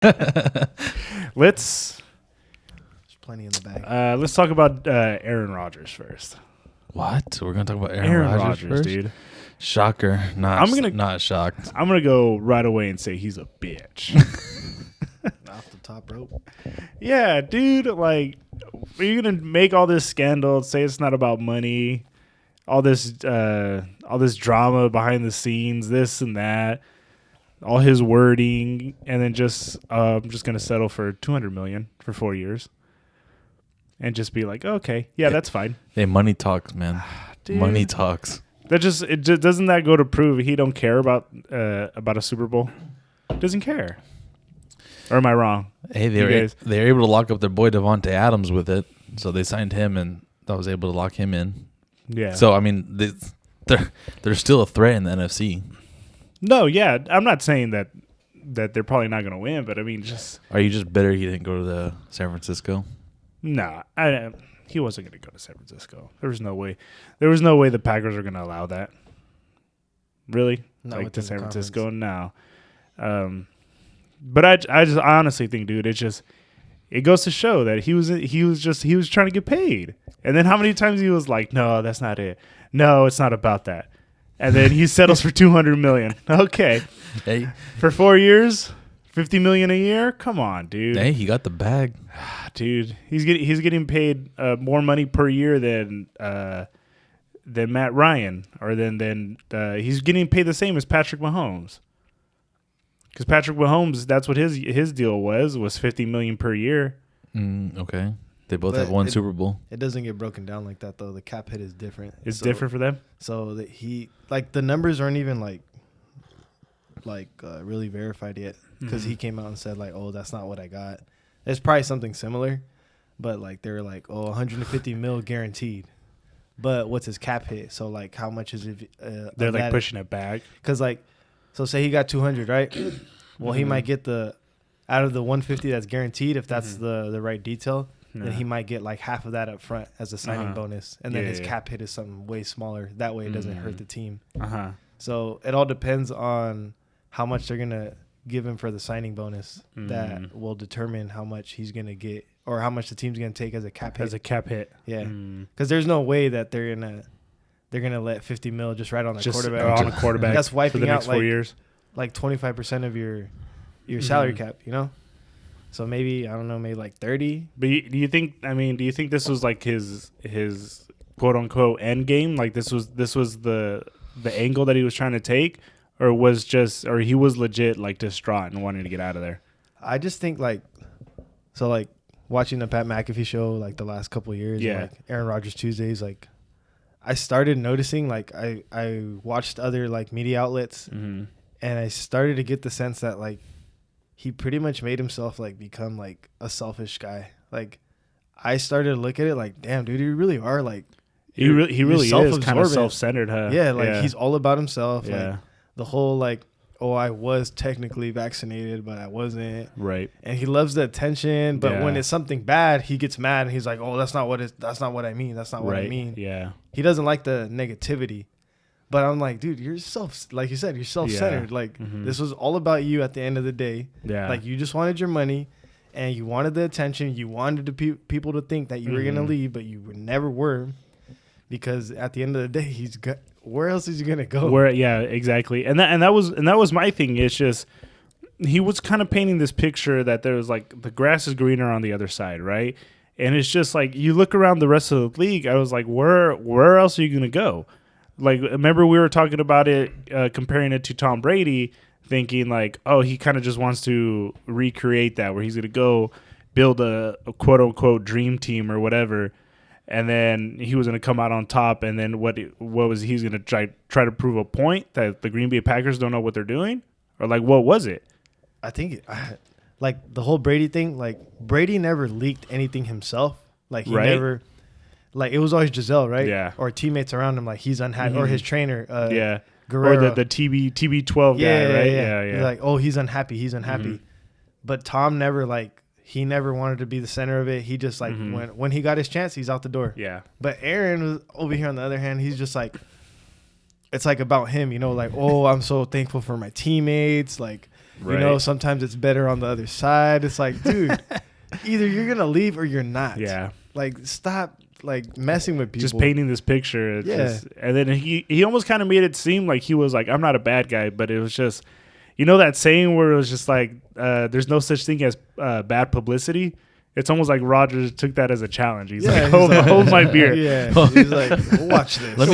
There's plenty in the bag. Let's talk about Aaron Rodgers first. What? We're gonna talk about Aaron Rodgers first? Dude. Shocker. Not shocked. I'm gonna go right away and say he's a bitch. Off the top rope. Yeah, dude. Like, are you gonna make all this scandal? Say it's not about money. All this drama behind the scenes, this and that. All his wording, and then I'm just gonna settle for $200 million for 4 years, and just be like, okay, yeah, that's fine. Hey, money talks, man. Dude. Money talks. Doesn't that go to prove he don't care about a Super Bowl? Doesn't care. Or am I wrong? Hey, they were able to lock up their boy Devontae Adams with it, so they signed him, and that was able to lock him in. Yeah. So I mean, they're still a threat in the NFC. No, yeah, I'm not saying that they're probably not going to win, but I mean, just are you just bitter he didn't go to the San Francisco? Nah, he wasn't going to go to San Francisco. There was no way. There was no way the Packers are going to allow that. Really, not like to San Francisco now. But I honestly think, dude, it goes to show that he was trying to get paid. And then how many times he was like, no, that's not it. No, it's not about that. And then he settles for $200 million. Okay. Hey. For 4 years, $50 million a year? Come on, dude. Hey, he got the bag. Dude, he's getting paid more money per year than Matt Ryan, or than he's getting paid the same as Patrick Mahomes. Because Patrick Mahomes, that's what his deal was $50 million per year. Okay. They both have one Super Bowl. It doesn't get broken down like that, though. The cap hit is different. It's different for them? So that the numbers aren't even really verified yet, because he came out and said like, oh, that's not what I got. It's probably something similar, but like they were like, oh, 150 mil guaranteed. But what's his cap hit? So like, how much is it? They're like pushing it back. Because like, so say he got 200, right? Well, he might get out of the 150 that's guaranteed, if that's the right detail. Then he might get like half of that up front as a signing bonus. And then his cap hit is something way smaller. That way it doesn't hurt the team. So it all depends on how much they're going to give him for the signing bonus. That will determine how much he's going to get, or how much the team's going to take as a cap hit. As a cap hit. Yeah. Because there's no way that they're going to let 50 mil just right on the quarterback. On a quarterback. That's wiping for the out next 4 years. Like 25% of your salary cap, you know? So maybe, I don't know, maybe like 30. But do you think this was like his quote unquote end game? Like this was the angle that he was trying to take, or he was legit like distraught and wanting to get out of there? I just think like watching the Pat McAfee show like the last couple of years, like Aaron Rodgers Tuesdays, like I started noticing, like I watched other like media outlets, and I started to get the sense that like he pretty much made himself like become like a selfish guy. Like I started to look at it like, damn, dude, you really are like he really is kind of self-centered, huh? Yeah, like he's all about himself. Yeah. Like the whole like, oh, I was technically vaccinated, but I wasn't. Right. And he loves the attention, but when it's something bad, he gets mad and he's like, oh, that's not what I mean. That's not what I mean. Yeah. He doesn't like the negativity. But I'm like, dude, like you said, you're self-centered. Like this was all about you at the end of the day. Yeah. Like you just wanted your money, and you wanted the attention. You wanted the people to think that you were gonna leave, but you never were, because at the end of the day, where else is he gonna go? Exactly. And that was my thing. It's just he was kind of painting this picture that there was like the grass is greener on the other side, right? And it's just like you look around the rest of the league. I was like, where else are you gonna go? Like, remember we were talking about it, comparing it to Tom Brady, thinking like, oh, he kind of just wants to recreate that, where he's going to go build a quote-unquote dream team or whatever, and then he was going to come out on top, and then what was he's going to try to prove a point that the Green Bay Packers don't know what they're doing? Or, like, what was it? I think, like, the whole Brady thing, like, Brady never leaked anything himself. Like, he never... Like, it was always Giselle, right? Yeah. Or teammates around him, like, he's unhappy. Or his trainer, Guerrero. Or the TB12 guy, right? Yeah. You're like, oh, he's unhappy. But Tom never, like, he never wanted to be the center of it. He just, like, when he got his chance, he's out the door. Yeah. But Aaron was over here on the other hand, he's just, like, it's, like, about him, you know? Like, oh, I'm so thankful for my teammates. Like, You know, sometimes it's better on the other side. It's like, dude, either you're gonna leave or you're not. Yeah. Like, stop like messing with people. Just painting this picture. It's Yeah. just, and then he almost kind of made it seem like he was like, I'm not a bad guy, but it was just, you know, that saying where it was just like, there's no such thing as bad publicity. It's almost like Rodgers took that as a challenge. He's like, hold my beer. Yeah. He's like, watch this. Let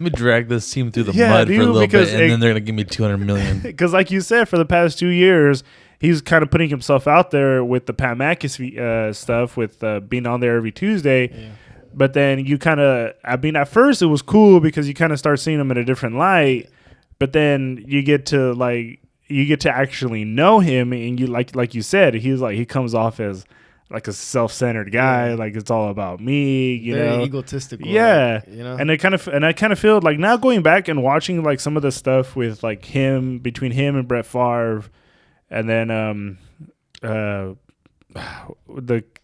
me drag this team through the mud for a little bit, and then they're gonna give me $200 million. Because, like you said, for the past 2 years, he's kind of putting himself out there with the Pat McAfee stuff, with being on there every Tuesday. Yeah. But then you kind of, I mean, at first it was cool because you kind of start seeing him in a different light. But then you get to actually know him, and you like you said, he comes off as like a self-centered guy, like it's all about me, you Very know, egotistical. Yeah, you know, and I kind of feel like now going back and watching like some of the stuff with like between him and Brett Favre, and then the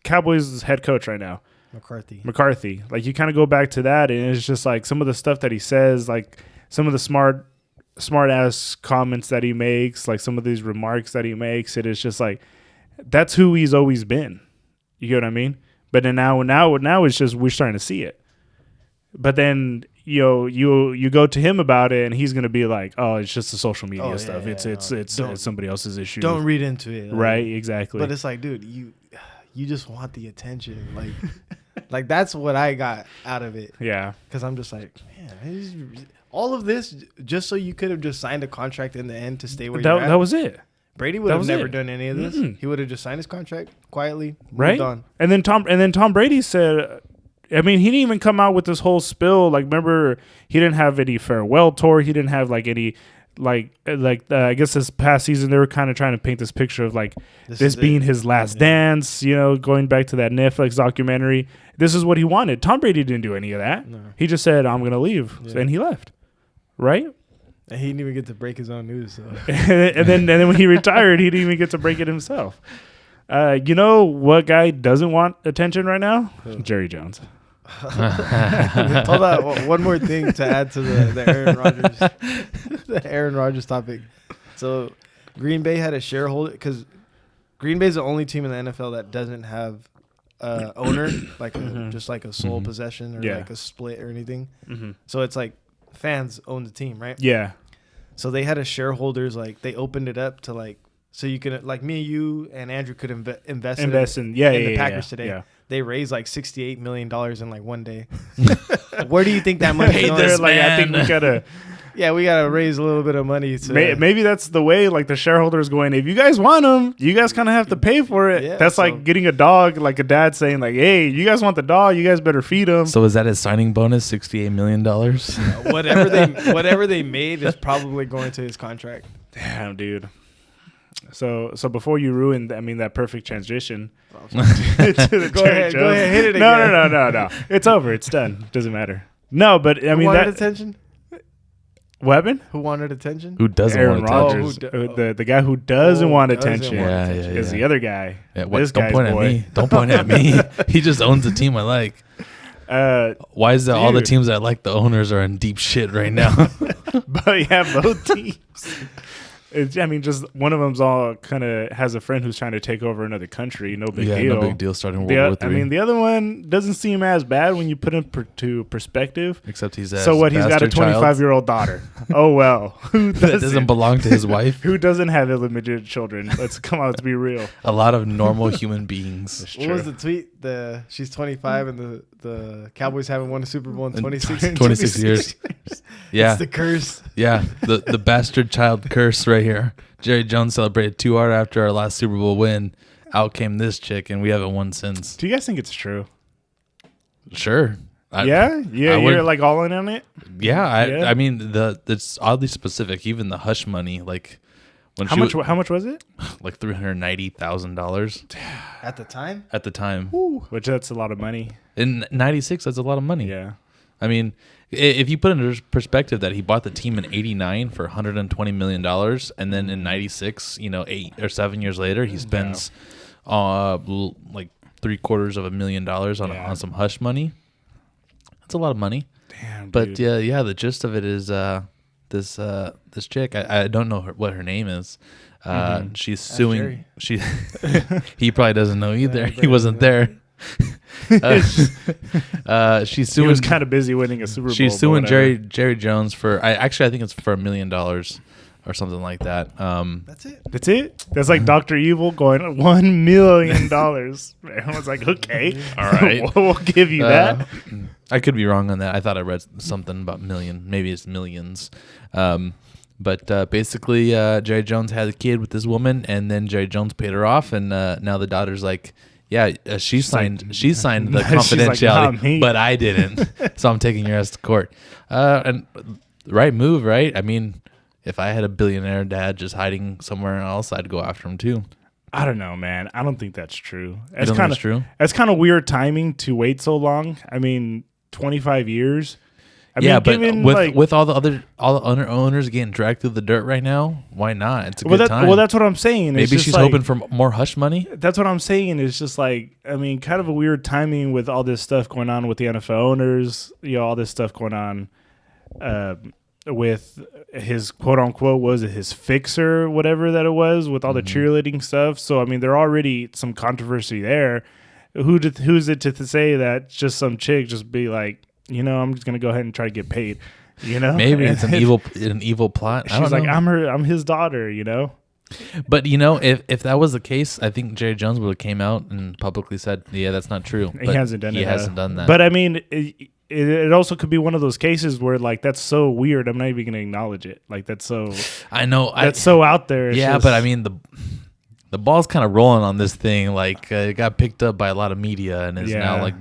Cowboys' head coach right now, McCarthy. Like you kind of go back to that, and it's just like some of the stuff that he says, like some of the smart ass comments that he makes, like some of these remarks that he makes. It is just like that's who he's always been. You get what I mean? But then now it's just we're starting to see it. But then you go to him about it, and he's gonna be like, "Oh, it's just the social media stuff. It's somebody else's issue. Don't read into it." Like, right? Exactly. But it's like, dude, you just want the attention, like, like that's what I got out of it. Yeah. Because I'm just like, man, all of this just so you could have just signed a contract in the end to stay where you're at. That was it. Brady would have never done any of this. Mm-mm. He would have just signed his contract quietly, right? Moved on. And then Tom Brady said, I mean, he didn't even come out with this whole spill. Like, remember, he didn't have any farewell tour. He didn't have like any I guess this past season they were kind of trying to paint this picture of like this being his last dance. You know, going back to that Netflix documentary. This is what he wanted. Tom Brady didn't do any of that. No. He just said, "I'm gonna leave," and he left. Right. And he didn't even get to break his own news. So. and then when he retired, he didn't even get to break it himself. You know what guy doesn't want attention right now? Who? Jerry Jones. Hold on, one more thing to add to the Aaron Rodgers topic. So Green Bay had a shareholder because Green Bay is the only team in the NFL that doesn't have owner, like just like a sole possession or like a split or anything. Mm-hmm. So it's like fans own the team, right? Yeah. So they had a shareholders, like they opened it up to like, so you can, like me, you, and Andrew could invest in the Packers today. Yeah. They raised like $68 million in like one day. Where do you think that money is going? Like, I think we gotta. Yeah, we gotta raise a little bit of money. Maybe that's the way. Like the shareholders going, if you guys want them, you guys kind of have to pay for it. Yeah, that's like getting a dog. Like a dad saying, like, "Hey, you guys want the dog? You guys better feed him." So is that his signing bonus? $68 million. Whatever they made is probably going to his contract. Damn, dude. So before you ruin, that perfect transition. Go ahead, hit it again. No. It's over. It's done. Doesn't matter. No, but Who wanted attention? What happened? Who wanted attention? Who doesn't Aaron want attention? Rodgers. The guy who doesn't want attention is the other guy. Yeah, this guy's boy. At me. Don't point at me. He just owns the team I like. Why is that all the teams I like, the owners are in deep shit right now? But yeah, both teams. Just one of them's all kind of has a friend who's trying to take over another country. No big deal. No big deal starting World War III. The other one doesn't seem as bad when you put him to perspective. Except he's so what? He's got a 25-year-old daughter. Oh well, who doesn't belong to his wife? Who doesn't have illegitimate children? Let's be real. A lot of normal human beings. What was the tweet? She's 25 and the Cowboys haven't won a Super Bowl in 26 years. Yeah, it's the curse. Yeah, the bastard child curse right here. Jerry Jones celebrated too hard after our last Super Bowl win. Out came this chick, and we haven't won since. Do you guys think it's true? Sure. You're like all in on it. Yeah, it's oddly specific. Even the hush money, like when how much was it? Like $390,000 at the time. At the time, which that's a lot of money. In '96, that's a lot of money. Yeah. I mean, if you put into perspective that he bought the team in '89 for $120 million, and then in '96, 8 or 7 years later, he spends like $750,000 on some hush money. That's a lot of money. Damn. But dude. the gist of it is this chick. I don't know what her name is. She's suing. Jerry. She he probably doesn't know either. Yeah, He wasn't there. She's He suing. was kind of busy winning a Super Bowl. She's but suing whatever. Jerry Jones for. I think it's for $1 million or something like that. That's it. That's it. That's like Dr. Evil going $1 million. Everyone's like, okay, All right. we'll give you that. I could be wrong on that. I thought I read something about million. Maybe it's millions. But basically, Jerry Jones had a kid with this woman, and then Jerry Jones paid her off, and now the daughter's like, yeah, she signed the She's like, confidentiality, "Not me." but I didn't, so I'm taking your ass to court. And right move, right? I mean, if I had a billionaire dad just hiding somewhere else, I'd go after him too. I don't know, man. I don't think that's true. You don't think it's true? That's kind of weird timing to wait so long. I mean, 25 years. I Yeah, mean, but given, with all the other owners getting dragged through the dirt right now, why not? It's a well, good time. well, that's what I'm saying. It's Maybe just she's like- hoping for more hush money. That's what I'm saying. It's just like, I mean, kind of a weird timing with all this stuff going on with the NFL owners. You know, all this stuff going on with his quote unquote, was it his fixer, whatever that it was, with all the cheerleading stuff. So I mean, there already some controversy there. Who's it to say that just some chick just be like, you know, I'm just gonna go ahead and try to get paid. You know, Maybe it's an evil plot. I She's don't like, know. I'm his daughter. You know. But you know, if that was the case, I think Jerry Jones would have came out and publicly said, "Yeah, that's not true." He But hasn't done it. He hasn't done that. But I mean, it also could be one of those cases where like that's so weird. I'm not even gonna acknowledge it. Like that's so. I know That's so out there. It's yeah, just- but I mean the ball's kind of rolling on this thing. Like it got picked up by a lot of media and is now Yeah. like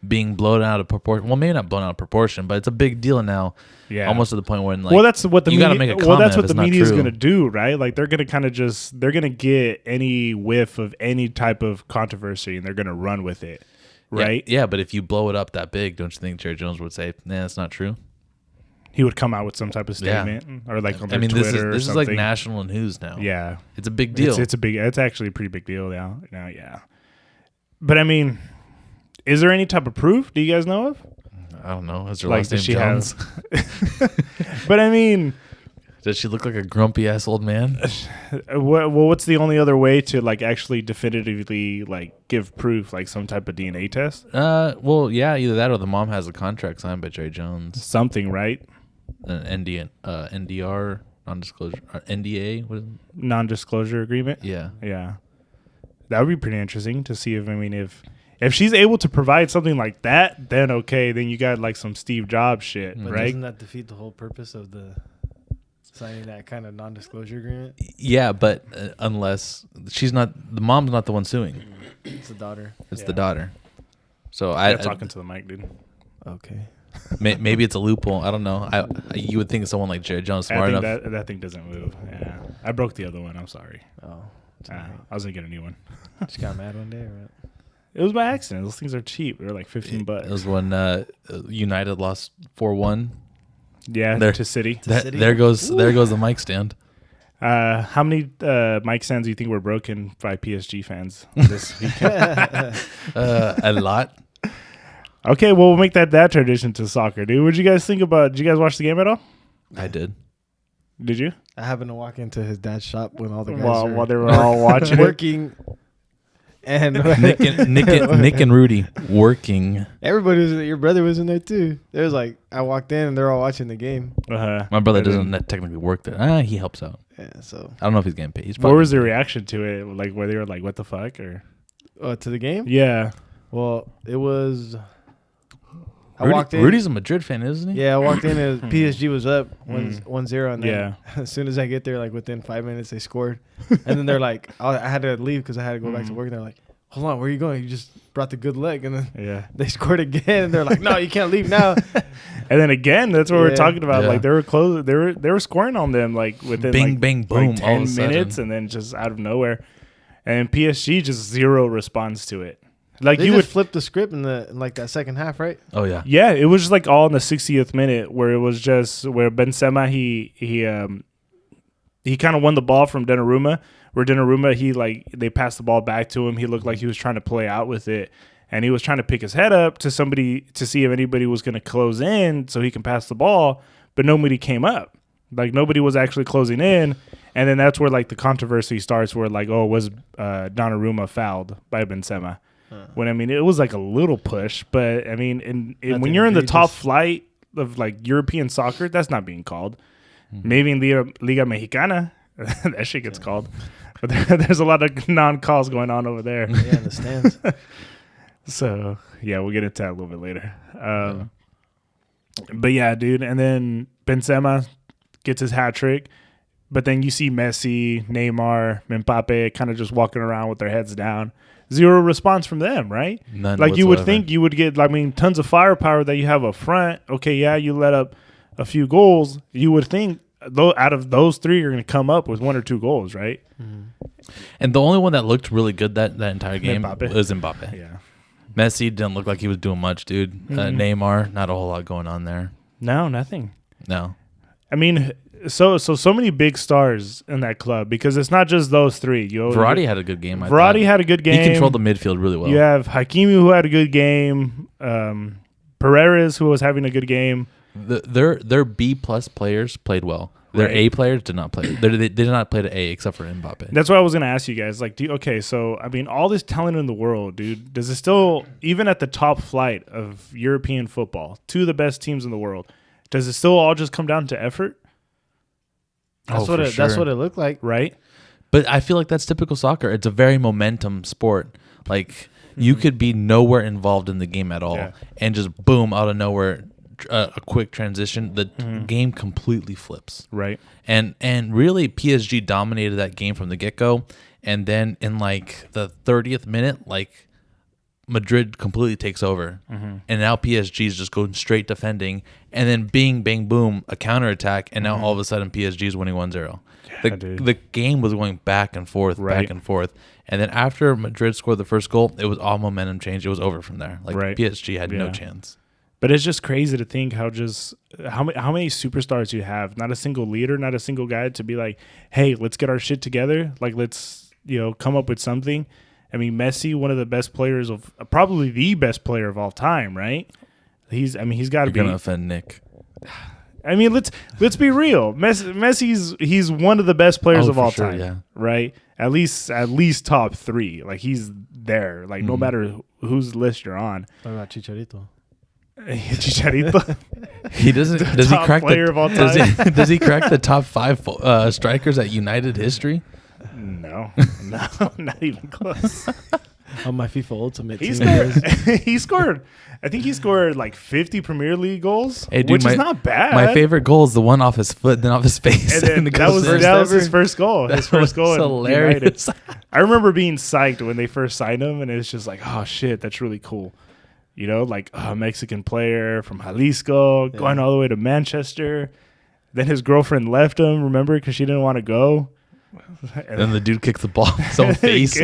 being blown out of proportion. Well, maybe not blown out of proportion, but it's a big deal now. yeah, Almost to the point where like, well, that's what the you media, gotta make a comment. well, that's if what it's the not media is true. gonna do, right? Like they're gonna kind of they're gonna get any whiff of any type of controversy and they're gonna run with it, right? Yeah, but if you blow it up that big, don't you think Jerry Jones would say, "Nah, that's not true"? He would come out with some type of Yeah. statement or like on I mean, Twitter this or is like something. national news now. Yeah, It's a big deal. It's actually a pretty big deal now. Yeah, but I mean, is there any type of proof? Do you guys know of? I don't know. Is her Like, last does name she Jones? But I mean, Does she look like a grumpy ass old man? what's the only other way to like actually definitively like give proof, like some type of DNA test, Well, yeah, either that or the mom has a contract signed by Jerry Jones, something, right? an NDR, non-disclosure, NDA. What is it? Non-disclosure agreement. Yeah, Yeah, that would be pretty interesting to see if she's able to provide something like that, then okay, then you got like some Steve Jobs shit, But right? doesn't that defeat the whole purpose of the signing that kind of non-disclosure agreement? yeah, but unless she's not, the mom's not the one suing. It's the daughter. It's the Yeah. daughter. So I'm talking to the mic, dude. Okay. maybe it's a loophole. I don't know. You would think someone like Jerry Jones smart I enough. think that thing doesn't move. Yeah, I broke the other one. I'm sorry. Oh. I was gonna get a new one. Just got mad one day, right? It was by accident. Those things are cheap. They're like $15. It was when United lost 4-1. Yeah, There- to City. City. There goes the mic stand. How many mic stands do you think were broken by PSG fans this weekend? A lot. Okay, well, we'll make that tradition to soccer, dude. What did you guys think about? Did you guys watch the game at all? I did. Did you? I happened to walk into his dad's shop when all the guys While they were all watching it. working, and Nick and Rudy working. everybody was. Your brother was in there too. There was like I walked in and they're all watching the game. My brother And then- doesn't technically work there. He helps out. Yeah. So I don't know if he's getting paid. He's What probably was the getting reaction to it? Like, where they were like, "What the fuck?" Or to the game. yeah, Well, it was. I paid. walked in. Rudy's a Madrid fan, isn't he? Yeah, I walked in and PSG was up 1-0, and then Yeah. as soon as I get there, like within 5 minutes, they scored, and then they're like, I had to leave because I had to go back to work. And they're like, "Hold on, where are you going? You just brought the good leg," and then yeah. they scored again, and they're like, "No, you can't leave now." And then again, that's what we're Yeah. talking about. Yeah. Like they were close. They were scoring on them like within Bing, like, bang, boom, like all of 10 a sudden. minutes, and then just out of nowhere, and PSG just zero response to it. Like They you just would flip the script in like that second half, right? Oh yeah. Yeah, it was just like all in the 60th minute where it was just where Benzema he kind of won the ball from Donnarumma. Where Donnarumma they passed the ball back to him. He looked like he was trying to play out with it, and he was trying to pick his head up to somebody to see if anybody was going to close in so he can pass the ball, but nobody came up. Like nobody was actually closing in, and then that's where like the controversy starts. Where like, oh, was Donnarumma fouled by Benzema? When I mean, it was like a little push, but I mean, when you're in the top flight of like European soccer, that's not being called. Maybe in the Liga Mexicana, that shit gets called. But there's a lot of non-calls going on over there. Yeah, in the stands. So yeah, we'll get into that a little bit later. But yeah, dude, and then Benzema gets his hat trick, but then you see Messi, Neymar, Mbappe kind of just walking around with their heads down. Zero response from them, right? None like whatsoever. You would think you would get, I mean, tons of firepower that you have up front. Okay, yeah, you let up a few goals. You would think out of those three, you're going to come up with 1 or 2 goals, right? And the only one that looked really good that entire game Mbappe. was Mbappe. Yeah. Messi didn't look like he was doing much, dude. Neymar, not a whole lot going on there. No, nothing. No. I mean, so many big stars in that club because it's not just those three. Verratti had a good game. Verratti had a good game. He controlled the midfield really well. You have Hakimi who had a good game. Pereira who was having a good game. Their B plus players played well. Their A players did not play. They did not play to A except for Mbappe. That's what I was going to ask you guys. Like, so I mean, all this talent in the world, dude. Does it still, even at the top flight of European football, 2 of the best teams in the world, does it still all just come down to effort? That's what it looked like, right? But I feel like that's typical soccer. It's a very momentum sport. Like you could be nowhere involved in the game at all, and just boom out of nowhere, a quick transition. The game completely flips. Right. And really, PSG dominated that game from the get go, and then in like the 30th minute, like Madrid completely takes over, and now PSG is just going straight defending, and then bing, bang, boom, a counterattack, and now all of a sudden PSG is winning 1-0. The game was going back and forth, and then after Madrid scored the first goal, it was all momentum change. It was over from there. Like PSG had no chance. But it's just crazy to think how many superstars you have. Not a single leader, not a single guy to be like, hey, let's get our shit together. Like let's come up with something. I mean, Messi, one of the best players of probably the best player of all time, right? He's got to be. You're gonna offend Nick. I mean, let's be real. He's one of the best players of all time, right? At least top 3. Like he's there. Like no matter whose list you're on. What about Chicharito? Chicharito. He doesn't. Does he crack player of all time? Does he crack the top 5 strikers at United history? No, not even close. On my FIFA Ultimate He team. scored. I think he scored like 50 Premier League goals, hey, dude, which is not bad. My favorite goal is the one off his foot, then off his face. And then that was his first goal. His first goal. Hilarious. I remember being psyched when they first signed him, and it's just like, oh shit, that's really cool. Like a Mexican player from Jalisco going all the way to Manchester. Then his girlfriend left him, remember, because she didn't want to go. And then the dude kicked the ball in his own face.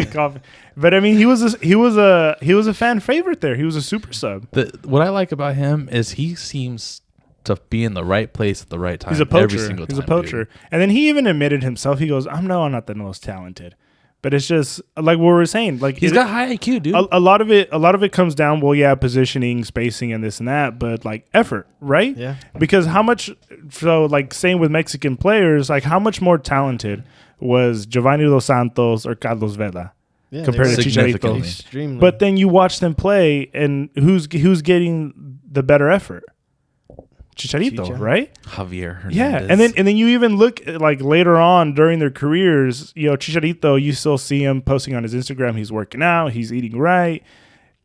But I mean, he was a fan favorite there. He was a super sub. What I like about him is he seems to be in the right place at the right time. He's a poacher. Every single time, He's a poacher. Dude. And then he even admitted himself. He goes, I'm not the most talented. But it's just like what we're saying. Like he's got high IQ, dude. A lot of it comes down. Well, yeah, positioning, spacing, and this and that. But like effort, right? Yeah. Because how much? So like same with Mexican players. Like how much more talented was Giovanni Dos Santos or Carlos Vela compared to Chicharito? Extremely. But then you watch them play, and who's getting the better effort? Chicharito, right? Javier Hernandez. Yeah, and then you even look at, like later on during their careers, Chicharito, you still see him posting on his Instagram. He's working out, he's eating right,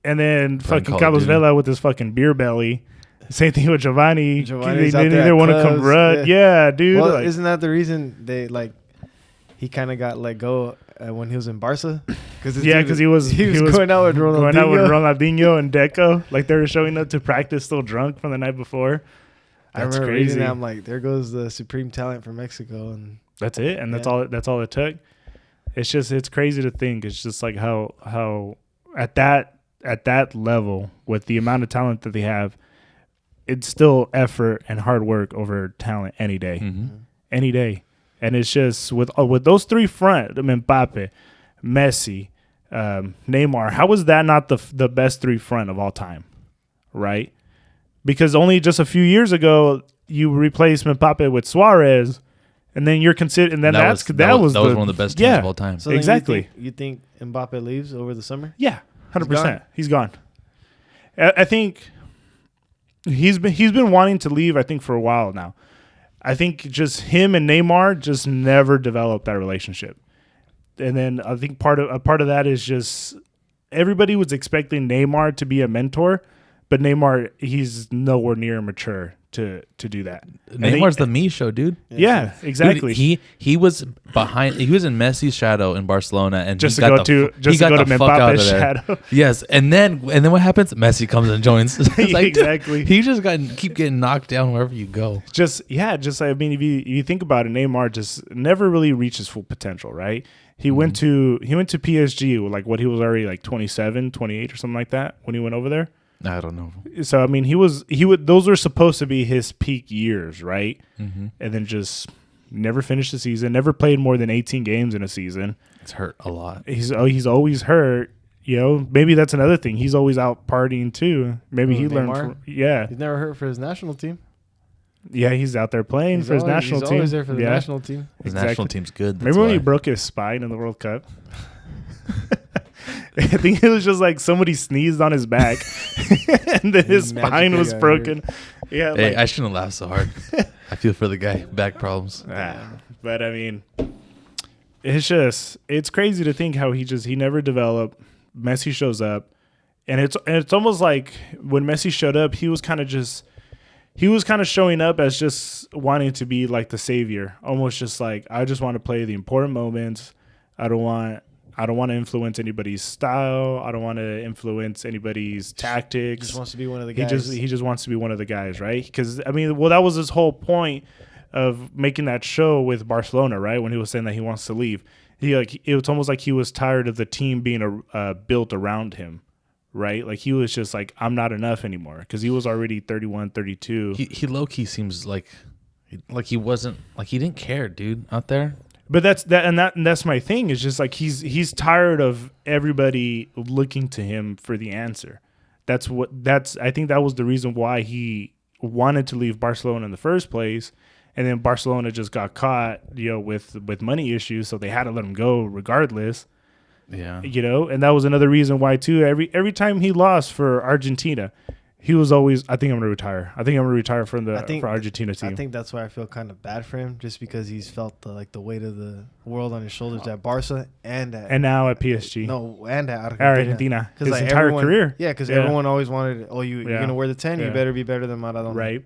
and then fucking Carlos Vela with his fucking beer belly. Same thing with Giovanni. Giovanni's they didn't want to come run. Yeah, dude. Well, isn't that the reason he kind of got let go when he was in Barca? Because he was going out with Ronaldinho and Deco. Like they were showing up to practice still drunk from the night before. That's I remember crazy. reading that, I'm like, there goes the supreme talent for Mexico, and that's it. And that's all it took. It's crazy to think. It's just like how at that level with the amount of talent that they have, it's still effort and hard work over talent any day, any day. And it's just with those three front, Mbappe, Messi, Neymar. How was that not the best three front of all time, right? Because only just a few years ago, you replace Mbappe with Suarez, and then you're considered, and then that was one of the best teams of all time. So exactly. You think Mbappe leaves over the summer? Yeah, 100%. He's gone. I think he's been wanting to leave. I think for a while now. I think just him and Neymar just never developed that relationship, and then I think part of that is just everybody was expecting Neymar to be a mentor, but Neymar he's nowhere near mature to do that. Neymar's the me show, dude. Yeah, exactly. Dude, he was behind. He was in Messi's shadow in Barcelona, and just he to got go to Mbappe's shadow. Yes, and then what happens? Messi comes and joins. It's like, exactly. He just keep getting knocked down wherever you go. I mean, if you think about it, Neymar just never really reached his full potential, right? He went to PSG, like what he was already like 27, 28 or something like that when he went over there. I don't know. So I mean, those were supposed to be his peak years, right? Mm-hmm. And then just never finished the season. Never played more than 18 games in a season. It's hurt a lot. He's always hurt. You know, maybe that's another thing. He's always out partying too. Maybe he learned. He's never hurt for his national team. Yeah, he's out there playing for his national team. He's always there for the national team. His national team's good. Remember when he broke his spine in the World Cup? I think it was just like somebody sneezed on his back, and then his spine was broken. Yeah, hey, I shouldn't laugh so hard. I feel for the guy. Back problems. But I mean, it's crazy to think how he never developed. Messi shows up, and it's almost like when Messi showed up, he was kind of showing up as just wanting to be like the savior, almost just like I just want to play the important moments. I don't want to influence anybody's style. I don't want to influence anybody's tactics. He just wants to be one of the guys. He just wants to be one of the guys, right? Because I mean, well, that was his whole point of making that show with Barcelona, right? When he was saying that he wants to leave, it was almost like he was tired of the team being built around him, right? Like he was just like, I'm not enough anymore because he was already 31, 32. He low key seems like he wasn't like he didn't care, dude, out there. But that's my thing. Is just like he's tired of everybody looking to him for the answer. I think that was the reason why he wanted to leave Barcelona in the first place, and then Barcelona just got caught, with money issues, so they had to let him go regardless. Yeah, and that was another reason why too. Every time he lost for Argentina, he was always, I think I'm going to retire. I think I'm going to retire for Argentina team. I think that's why I feel kind of bad for him, just because he's felt the weight of the world on his shoulders at Barca and now at PSG. No, and at Argentina. His entire career. Yeah, because everyone always wanted, you're going to wear the 10, you better be better than Maradona. Right.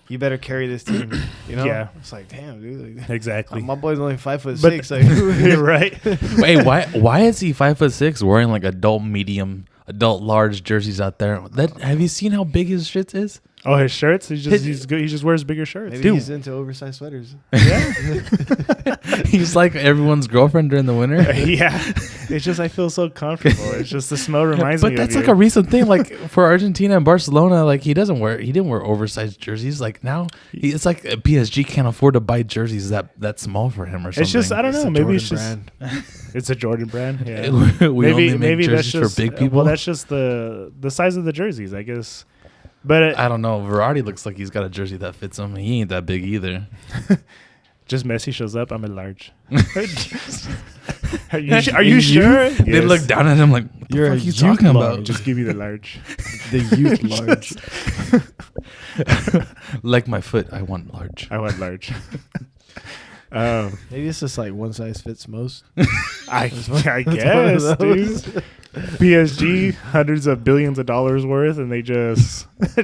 You better carry this team. Yeah. It's like, damn, dude. Exactly. My boy's only 5'6". You're right. Hey, why is he 5'6" wearing like adult large jerseys out there? Have you seen how big his shit is? Oh, his shirts? He's good. He just wears bigger shirts. Maybe he's into oversized sweaters. Yeah. He's like everyone's girlfriend during the winter. Yeah. It's just I feel so comfortable. It's just the smell reminds me of you. But that's like a recent thing. Like for Argentina and Barcelona, like he didn't wear oversized jerseys. Like now it's like PSG can't afford to buy jerseys that small for him or something. It's just I don't know. Maybe it's just it's a Jordan brand. Yeah. we only make jerseys for big people. Well, that's just the size of the jerseys, I guess. But I don't know. Verratti looks like he's got a jersey that fits him. He ain't that big either. Just Messi shows up. I'm a large. Are you sure? Yes. They look down at him like, what the fuck are you talking about? Just give me the large. The youth large. Like my foot, I want large. I want large. Maybe it's just like one size fits most. I guess, dude. PSG, hundreds of billions of dollars worth, and they just we're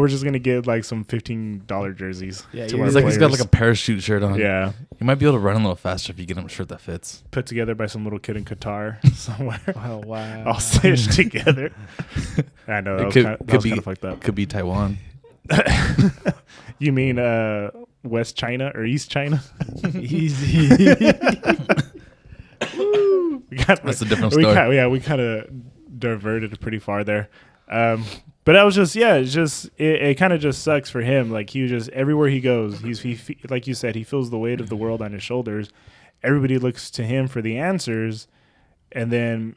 just gonna get like some $15 jerseys. Yeah, he's got like a parachute shirt on. Yeah, you might be able to run a little faster if you get him a shirt that fits. Put together by some little kid in Qatar somewhere. Oh wow! All stitched together. I know that was kind of fucked up. Could be Taiwan. You mean West China or East China? Easy. That's a different story. We kind of diverted pretty far there. But that was just, it kind of just sucks for him. Like he just, everywhere he goes, he like you said, he feels the weight of the world on his shoulders. Everybody looks to him for the answers. And then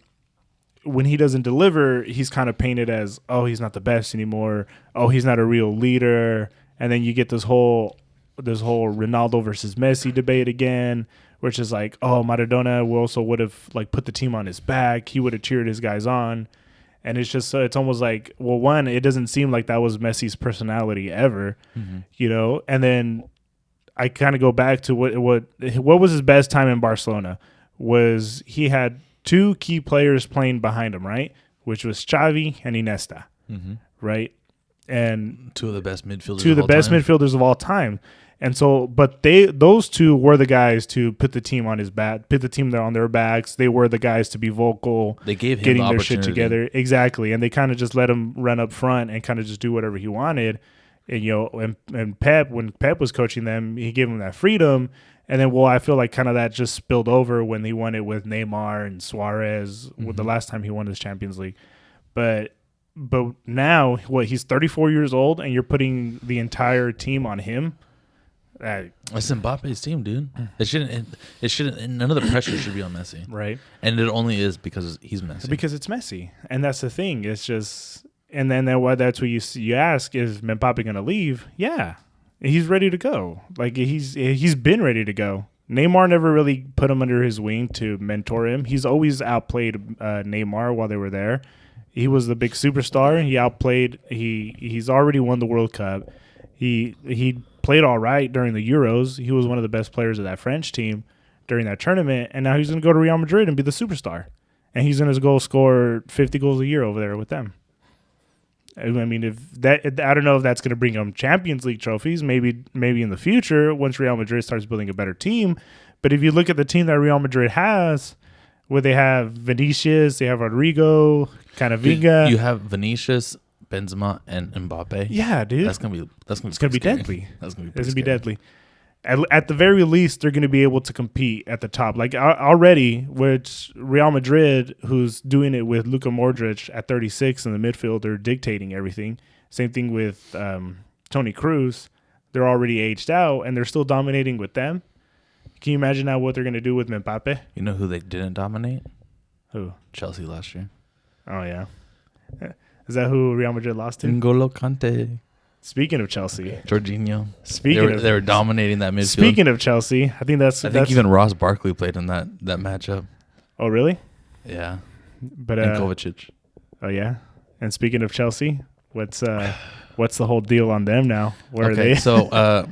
when he doesn't deliver, he's kind of painted as, oh, he's not the best anymore. Oh, he's not a real leader. and then you get this whole Ronaldo versus Messi debate again, which is like, oh, Maradona also would have like put the team on his back. He would have cheered his guys on. And it's just, it's almost like, well, one, it doesn't seem like that was Messi's personality ever, you know? And then I kind of go back to what was his best time in Barcelona was he had two key players playing behind him, right? Which was Xavi and Iniesta, right? And two of the best midfielders. Midfielders of all time. And so, but those two were the guys to put the team on his back, put the team there on their backs. They were the guys to be vocal. They gave him getting the their shit opportunity. together. Exactly. And they kind of just let him run up front and kind of just do whatever he wanted. And, you know, and Pep, when Pep was coaching them, he gave them that freedom. And then, well, I feel like kind of that just spilled over when he won it with Neymar and Suarez with the last time he won his Champions League. But now, he's 34 years old and you're putting the entire team on him. It's Mbappe's team, dude. It shouldn't. None of the pressure should be on Messi, right? And it only is because he's Messi. Because it's Messi, and that's the thing. It's just, and then that's what you ask: is Mbappe going to leave? Yeah, he's ready to go. Like he's been ready to go. Neymar never really put him under his wing to mentor him. He's always outplayed Neymar while they were there. He was the big superstar. He outplayed. He's already won the World Cup. He played all right during the Euros. He was one of the best players of that French team during that tournament, and now he's going to go to Real Madrid and be the superstar. And he's going to go score 50 goals a year over there with them. I mean, I don't know if that's going to bring him Champions League trophies. Maybe in the future once Real Madrid starts building a better team. But if you look at the team that Real Madrid has, where they have Vinicius, they have Rodrigo, Camavinga. You have Vinicius, Benzema, and Mbappe. Yeah, dude. That's gonna be deadly. That's gonna be deadly. At the very least, they're going to be able to compete at the top. Like already, which Real Madrid, who's doing it with Luka Modric at 36 in the midfield, they're dictating everything. Same thing with Toni Kroos. They're already aged out, and they're still dominating with them. Can you imagine now what they're going to do with Mbappe? You know who they didn't dominate? Who? Chelsea last year. Oh, yeah. Is that who Real Madrid lost to? N'Golo Kante. Speaking of Chelsea. Jorginho. They were dominating that midfield. Speaking of Chelsea, I think even Ross Barkley played in that matchup. Oh, really? Yeah. But and Kovacic. Oh, yeah? And speaking of Chelsea, what's the whole deal on them now? Where are they? So,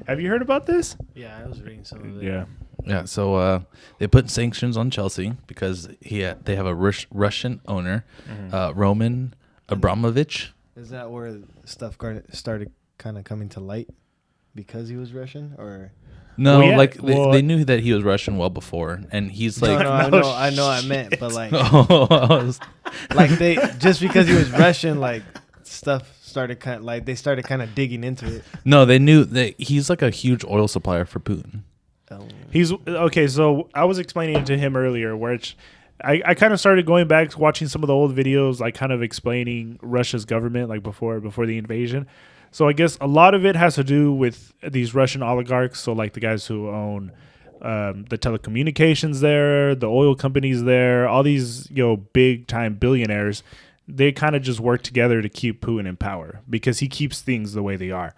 have you heard about this? Yeah, I was reading some of it. Yeah. Yeah, so they put sanctions on Chelsea because they have a Russian owner, Roman Abramovich. Is that where stuff started kind of coming to light because he was Russian, or? No, they knew that he was Russian well before, and he's like, I know, I meant, but like, like they just because he was Russian, like stuff started they started kind of digging into it. No, they knew that he's like a huge oil supplier for Putin. He's okay. So I was explaining it to him earlier, which I kind of started going back watching some of the old videos, like kind of explaining Russia's government, like before the invasion. So I guess a lot of it has to do with these Russian oligarchs. So like the guys who own the telecommunications there, the oil companies there, all these big time billionaires. They kind of just work together to keep Putin in power because he keeps things the way they are.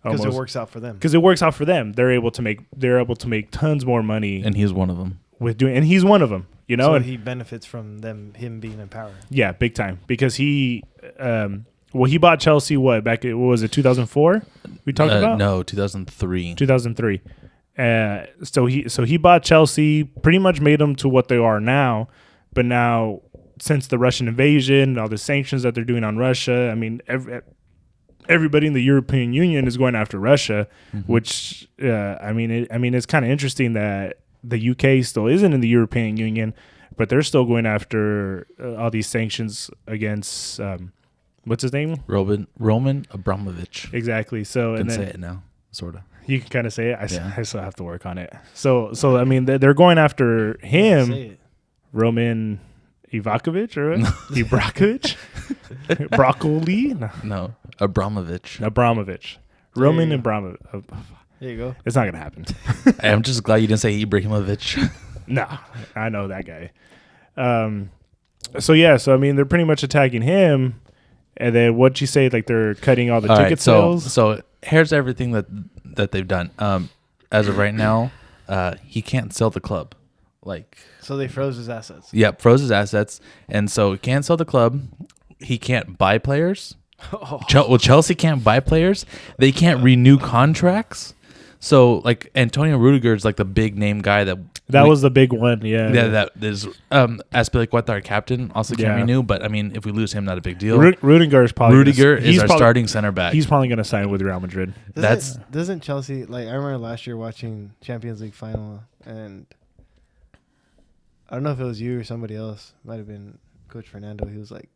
Because it works out for them. Because it works out for them. They're able to make tons more money. And he's one of them. And he's one of them. So he benefits from him being in power. Yeah, big time. Because he bought Chelsea. What was it? 2004? We talked about? No, 2003. 2003. So he bought Chelsea. Pretty much made them to what they are now. But now, since the Russian invasion, all the sanctions that they're doing on Russia, I mean, everybody in the European Union is going after Russia, which it's kind of interesting that the UK still isn't in the European Union, but they're still going after all these sanctions against what's his name? Roman Abramovich. Exactly. So you can say it now, sort of. You can kind of say it. I still have to work on it. So I mean, they're going after him, Roman Ivakovich or Ibrakovich? Broccoli? No, Abramovich. Roman Abramovich. There you go. It's not going to happen. I'm just glad you didn't say Ibrahimovic. No, I know that guy. So I mean, they're pretty much attacking him. And then what'd you say? Like they're cutting all the ticket sales? So here's everything that they've done. As of right now, he can't sell the club. Like, so they froze his assets. Yep, froze his assets, and so he can't sell the club. He can't buy players. Well, Chelsea can't buy players. They can't renew contracts. So, like, Antonio Rudiger is like the big name guy that was the big one. Yeah. Yeah, that is Azpilicueta, our captain, also can't renew. But I mean, if we lose him, not a big deal. Rudiger is our starting center back. He's probably going to sign with Real Madrid. Doesn't Chelsea, like, I remember last year watching Champions League final, and I don't know if it was you or somebody else. It might have been Coach Fernando. He was like,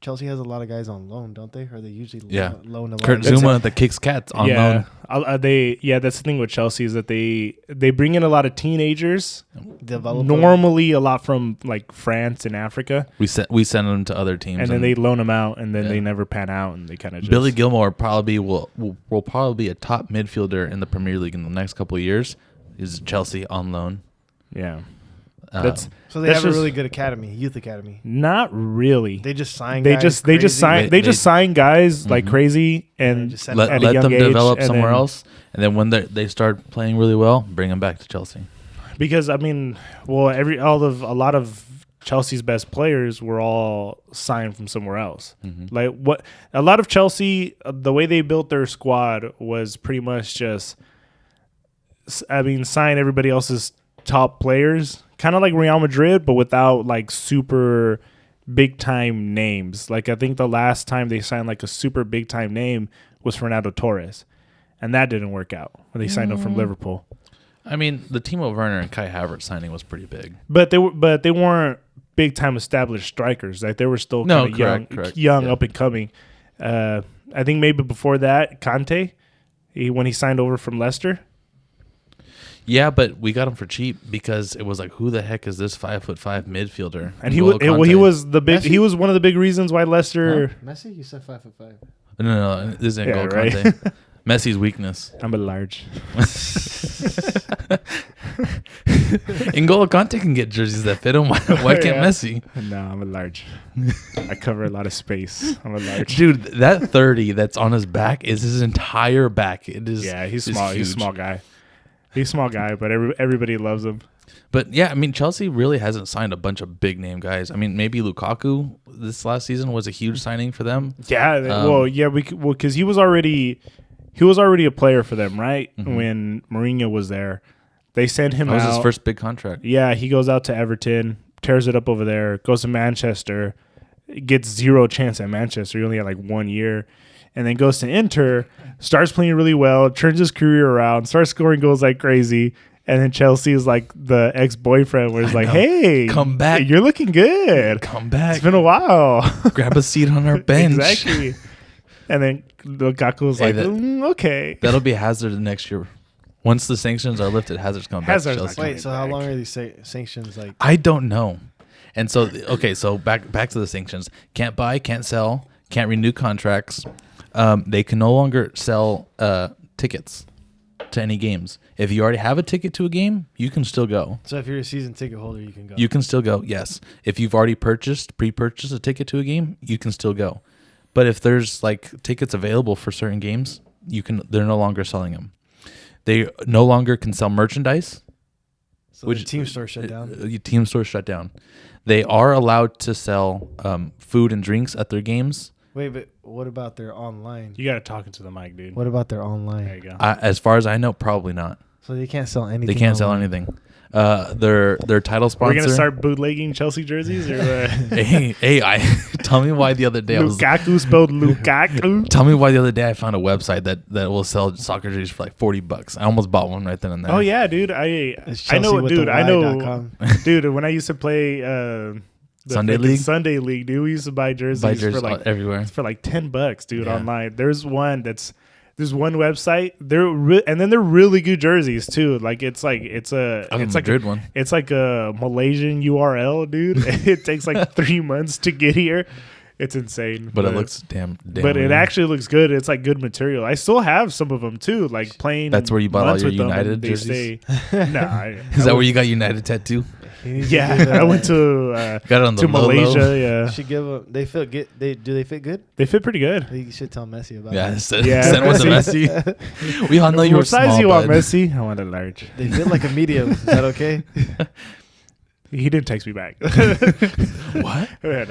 Chelsea has a lot of guys on loan, don't they? Or they usually loan a lot. Kurt Zuma that kicks cats on loan. That's the thing with Chelsea is that they bring in a lot of teenagers. Normally a lot from like France and Africa. We send them to other teams, and then they loan them out, and then they never pan out, and they kind of just... Billy Gilmore probably will probably be a top midfielder in the Premier League in the next couple of years. He's Chelsea on loan. Yeah. So they have a really good youth academy. Not really. They just sign. They just sign guys like crazy and just let them develop somewhere else, and then when they start playing really well, bring them back to Chelsea. Because I mean, well, a lot of Chelsea's best players were all signed from somewhere else. Mm-hmm. Like a lot of Chelsea, the way they built their squad was pretty much just, sign everybody else's top players. Kind of like Real Madrid, but without like super big time names. Like I think the last time they signed like a super big time name was Fernando Torres, and that didn't work out when they signed him from Liverpool. I mean, the Timo Werner and Kai Havertz signing was pretty big, but they weren't big time established strikers. Like they were still kind of young, up and coming. I think maybe before that, Conte, when he signed over from Leicester. Yeah, but we got him for cheap because it was like, who the heck is this 5'5" midfielder? And he was the big. Messi? He was one of the big reasons why Leicester. Huh? Messi, you said 5'5". No, this is N'Golo Kante. Messi's weakness. I'm a large. N'Golo Kante can get jerseys that fit him. Why can't Messi? No, I'm a large. I cover a lot of space. I'm a large. Dude, that 30 that's on his back is his entire back. It is. Yeah, he's small. He's a small guy. He's a small guy, but everybody loves him. But yeah, I mean, Chelsea really hasn't signed a bunch of big name guys. I mean, maybe Lukaku this last season was a huge signing for them. Yeah, because he was already a player for them, right? Mm-hmm. When Mourinho was there, they sent him out. That was his first big contract. Yeah, he goes out to Everton, tears it up over there, goes to Manchester, gets zero chance at Manchester. He only had like 1 year. And then goes to Inter, starts playing really well, turns his career around, starts scoring goals like crazy. And then Chelsea is like the ex-boyfriend where it's like, hey, come back. You're looking good. Come back. It's been a while. Grab a seat on our bench. Exactly. And then Lukaku was okay. That'll be Hazard next year. Once the sanctions are lifted, Hazard's coming back to Chelsea. Wait, so how long are these sanctions like? I don't know. And so, so back to the sanctions. Can't buy, can't sell, can't renew contracts. They can no longer sell tickets to any games. If you already have a ticket to a game, you can still go. So if you're a season ticket holder, you can go. You can still go, yes. If you've already pre-purchased a ticket to a game, you can still go. But if there's like tickets available for certain games, they're no longer selling them. They no longer can sell merchandise. So the team store shut down. Team store shut down. They are allowed to sell food and drinks at their games. Wait, but what about their online? You got to talk into the mic, dude. What about their online? There you go. As far as I know, probably not. So they can't sell anything. They can't sell anything. Their title sponsor. We're gonna start bootlegging Chelsea jerseys, or tell me why the other day Lukaku spelled Lukaku. Tell me why the other day I found a website that will sell soccer jerseys for like $40. I almost bought one right then and there. Oh yeah, dude. I know, dude. When I used to play Sunday League, dude, we used to buy jerseys for like everywhere for like $10, dude, online. There's one website. They're really good jerseys too. Like it's like a Malaysian URL, dude. It takes like 3 months to get here. It's insane. But it looks damn but weird. It actually looks good. It's like good material. I still have some of them too, like playing. That's where you bought all your United jerseys? Is that where you got United tattoo? Yeah, I went to Got it on the to low, Malaysia. low. Yeah, Should give them. They fit good. Do they fit good? they fit pretty good. You should tell Messi about Yeah, it. send one to Messi. We all know you were What size small, you want, bud. Messi? I want a large. They fit like a medium. Is that okay? He didn't text me back. What? I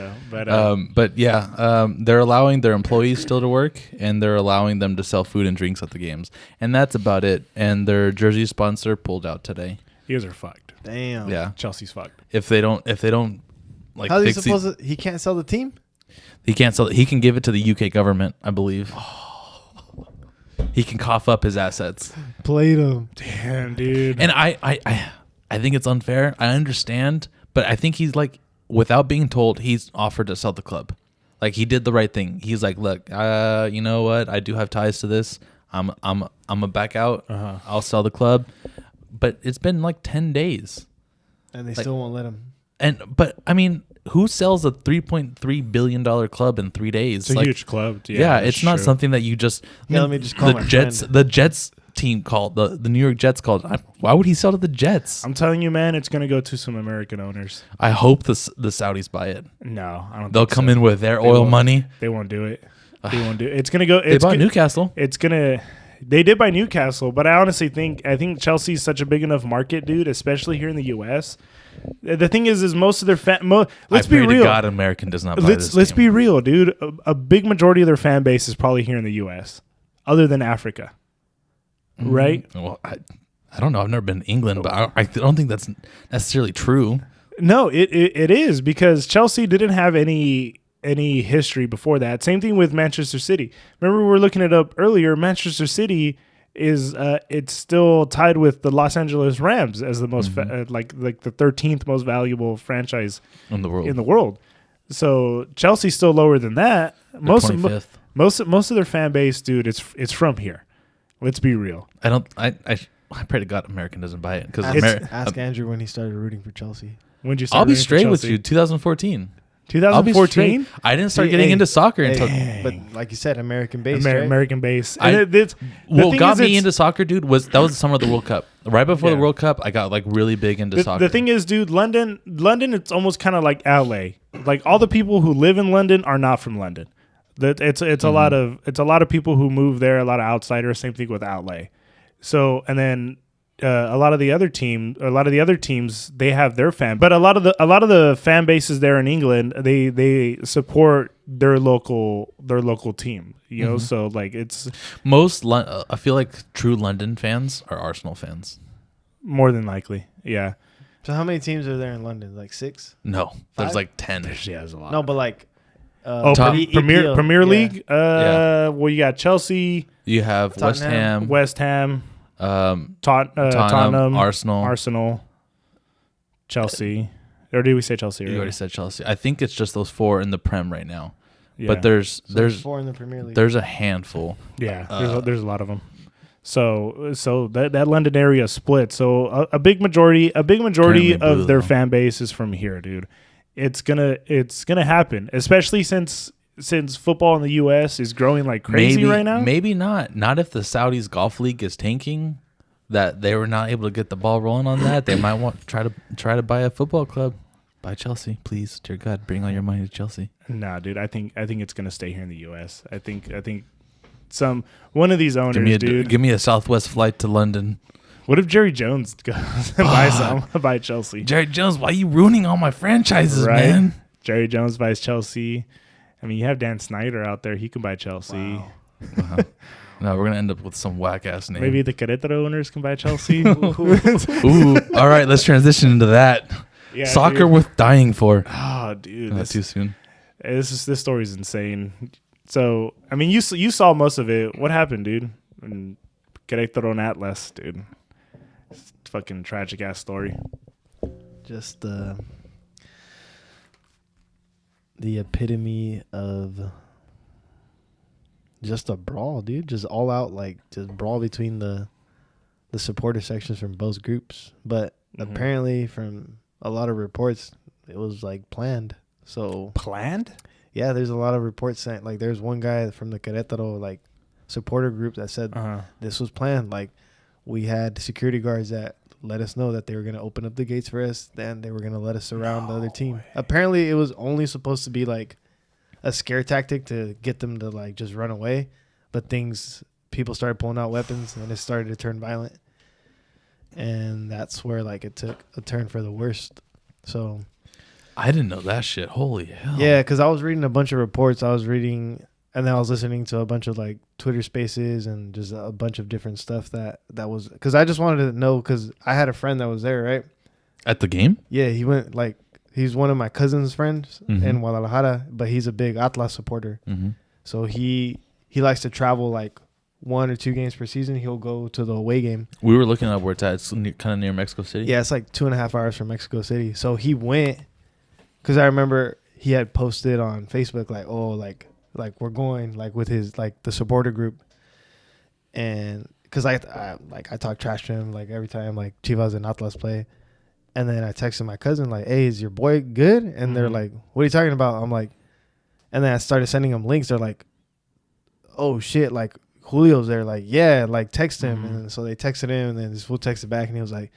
know, But yeah, they're allowing their employees still to work, and they're allowing them to sell food and drinks at the games, and that's about it. And their jersey sponsor pulled out today. you guys are fucked. Damn. Yeah, Chelsea's fucked. if they don't like, How's he fix supposed to? He can't sell the team. he can't sell. He can give it to the UK government, I believe. He can cough up his assets. Played him. Damn, dude. And I think it's unfair. I understand, but I think he's like, without being told, he's offered to sell the club. Like, he did the right thing. He's like, look, you know what? I do have ties to this. I'm a back out. I'll sell the club. But it's been like 10 days. And they still won't let him. But I mean, who sells a $3.3 billion club in 3 days? It's a huge club. Yeah, that's it's not true. something that you just. Yeah, let me just call my friend. The Jets team called the New York Jets called. Why would he sell to the Jets? I'm telling you, man, it's gonna go to some American owners. I hope the Saudis buy it. No, I don't. They'll think come so. in with their They oil won't. money. They won't do it. They won't do it. It's gonna go. They bought Newcastle. It's gonna. They did buy Newcastle, but I honestly think Chelsea's such a big enough market, dude, especially here in the U.S. The thing is most of their let's be I pray real. to God, American does not buy this Let's team. be real, dude. A big majority of their fan base is probably here in the U.S., other than Africa, right? Well, I don't know. I've never been to England, but I don't think that's necessarily true. No, it is because Chelsea didn't have any history before that. Same thing with Manchester City. Remember we were looking it up earlier. Manchester City is it's still tied with the Los Angeles Rams as the most like the 13th most valuable franchise In the world. in the world. So Chelsea's still lower than that. Most of 25th. their fan base, dude, it's from here. Let's be real. I pray to God American doesn't buy it because Ask Andrew when he started rooting for Chelsea. When did you start I'll be rooting for straight with Chelsea? you. 2014. I'll be 2014. straight. I didn't start Hey, getting hey, into soccer until. But like you said, American base, right? American base. I- And the What thing got is, me it's- into soccer, dude, was the summer of the World Cup. Right before the Yeah. World Cup, I got like really big into soccer. The thing is, dude, London, it's almost kind of like LA. Like all the people who live in London are not from London. It's a lot of people who move there, a lot of outsiders. Same thing with LA. So and then a lot of the other teams, they have their fan, but a lot of the fan bases there in England, they support their local team. You know, so like it's I feel like true London fans are Arsenal fans. more than likely, yeah. So how many teams are there in London? Like 6? No, there's 5? like 10. Yeah, there's a lot. No, but like Premier EPL, League. Yeah. Well, you got Chelsea, You have West Tottenham. Ham, West Ham, Tottenham, Tottenham, Arsenal. Chelsea. Or did we say Chelsea? You already said Chelsea. I think it's just those 4 in the Prem right now. Yeah. But there's 4 in the Premier League. there's a handful. Yeah, there's a lot of them. So that London area split. So a big majority Currently blue, of their though. fan base is from here, dude. It's gonna happen, especially since football in the U.S. is growing like crazy right now. Maybe not. Not if the Saudis Golf League is tanking. That they were not able to get the ball rolling on that. They might want try to buy a football club. Buy Chelsea, please. Dear God, bring all your money to Chelsea. Nah, dude. I think it's gonna stay here in the U.S. I think one of these owners, Give me a Southwest flight to London. What if Jerry Jones goes and buy Chelsea? Jerry Jones, why are you ruining all my franchises, Right? man? Jerry Jones buys Chelsea. I mean, you have Dan Snyder out there. He can buy Chelsea. Wow. No, we're gonna end up with some whack ass name. Maybe the Querétaro owners can buy Chelsea. Ooh, all right. Let's transition into that. Yeah, Soccer dude. worth dying for. Oh, dude. Not too soon. This story's insane. So, I mean, you saw most of it. What happened, dude? In Querétaro and Atlas, dude. It's a fucking tragic ass story. Just the epitome of just a brawl, dude. Just all out, like, just brawl between the supporter sections from both groups. But apparently, from a lot of reports, it was like planned. So Planned? yeah, there's a lot of reports saying, like, there's one guy from the Querétaro supporter group that said this was planned. Like, we had security guards at let us know that they were going to open up the gates for us. Then they were going to let us surround the other team. Apparently, it was only supposed to be like a scare tactic to get them to like just run away. But people started pulling out weapons and it started to turn violent. And that's where like it took a turn for the worst. So I didn't know that shit. Holy hell. yeah, because I was reading a bunch of reports. And then I was listening to a bunch of like Twitter Spaces and just a bunch of different stuff that was, because I just wanted to know, because I had a friend that was there, right? At the game? Yeah, he went like, he's one of my cousin's friends in Guadalajara, but he's a big Atlas supporter. Mm-hmm. So he likes to travel like 1 or 2 games per season. He'll go to the away game. We were looking up where it's at. It's kind of near Mexico City. Yeah, it's like 2.5 hours from Mexico City. So he went, because I remember he had posted on Facebook like, oh, like we're going like with his like the supporter group, and because I talk trash to him like every time like Chivas and Atlas play, and then I texted my cousin like, hey, is your boy good? And they're like, what are you talking about? I'm like, and then I started sending them links. They're like, oh shit, like Julio's there. Like, yeah, like text him. And so they texted him, and then this fool texted back, and he was like,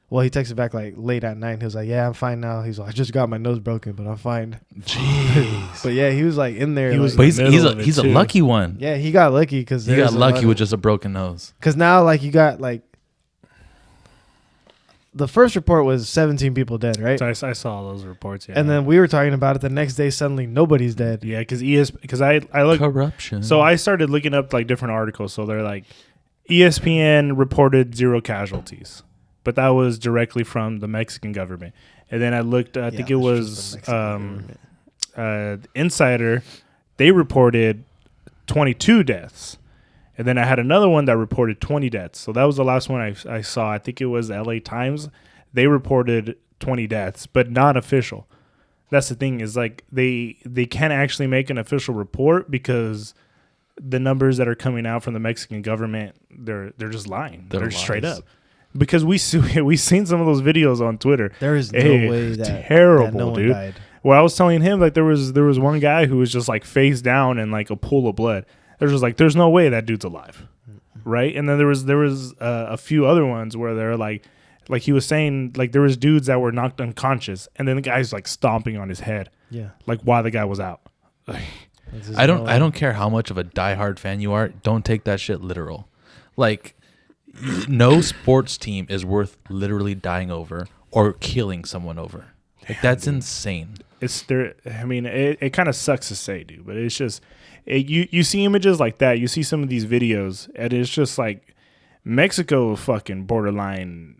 well, he texted back like late at night. He was like, yeah, I'm fine now. He's like, I just got my nose broken, but I'm fine. Jeez. But yeah, he was like in there. He was, But like, he's a lucky one. Yeah, he got lucky because He got lucky with just a broken nose. Because now, like, you got like the first report was 17 people dead, right? So I saw those reports. Yeah, and then we were talking about it the next day. Suddenly, nobody's dead. yeah, because I look Corruption. So I started looking up like different articles. So they're like, ESPN reported 0 casualties, but that was directly from the Mexican government. And then I looked, I think it was Insider. They reported 22 deaths. And then I had another one that reported 20 deaths. So that was the last one I saw. I think it was LA Times. They reported 20 deaths, but not official. That's the thing, is like they can't actually make an official report because the numbers that are coming out from the Mexican government, they're just lying. They're just straight up. Because we've seen some of those videos on Twitter. There is no way that terrible, no one dude. died. Well, I was telling him like there was one guy who was just like face down in like a pool of blood. There's just like, there's no way that dude's alive, right? And then there was a few other ones where they're like he was saying, like there was dudes that were knocked unconscious, and then the guy's like stomping on his head, like while the guy was out. I don't care how much of a diehard fan you are. Don't take that shit literal. Like, no sports team is worth literally dying over or killing someone over. Like, that's insane. It's there. I mean, it kind of sucks to say, dude, but it's just you see images like that. You see some of these videos, and it's just like Mexico, fucking borderline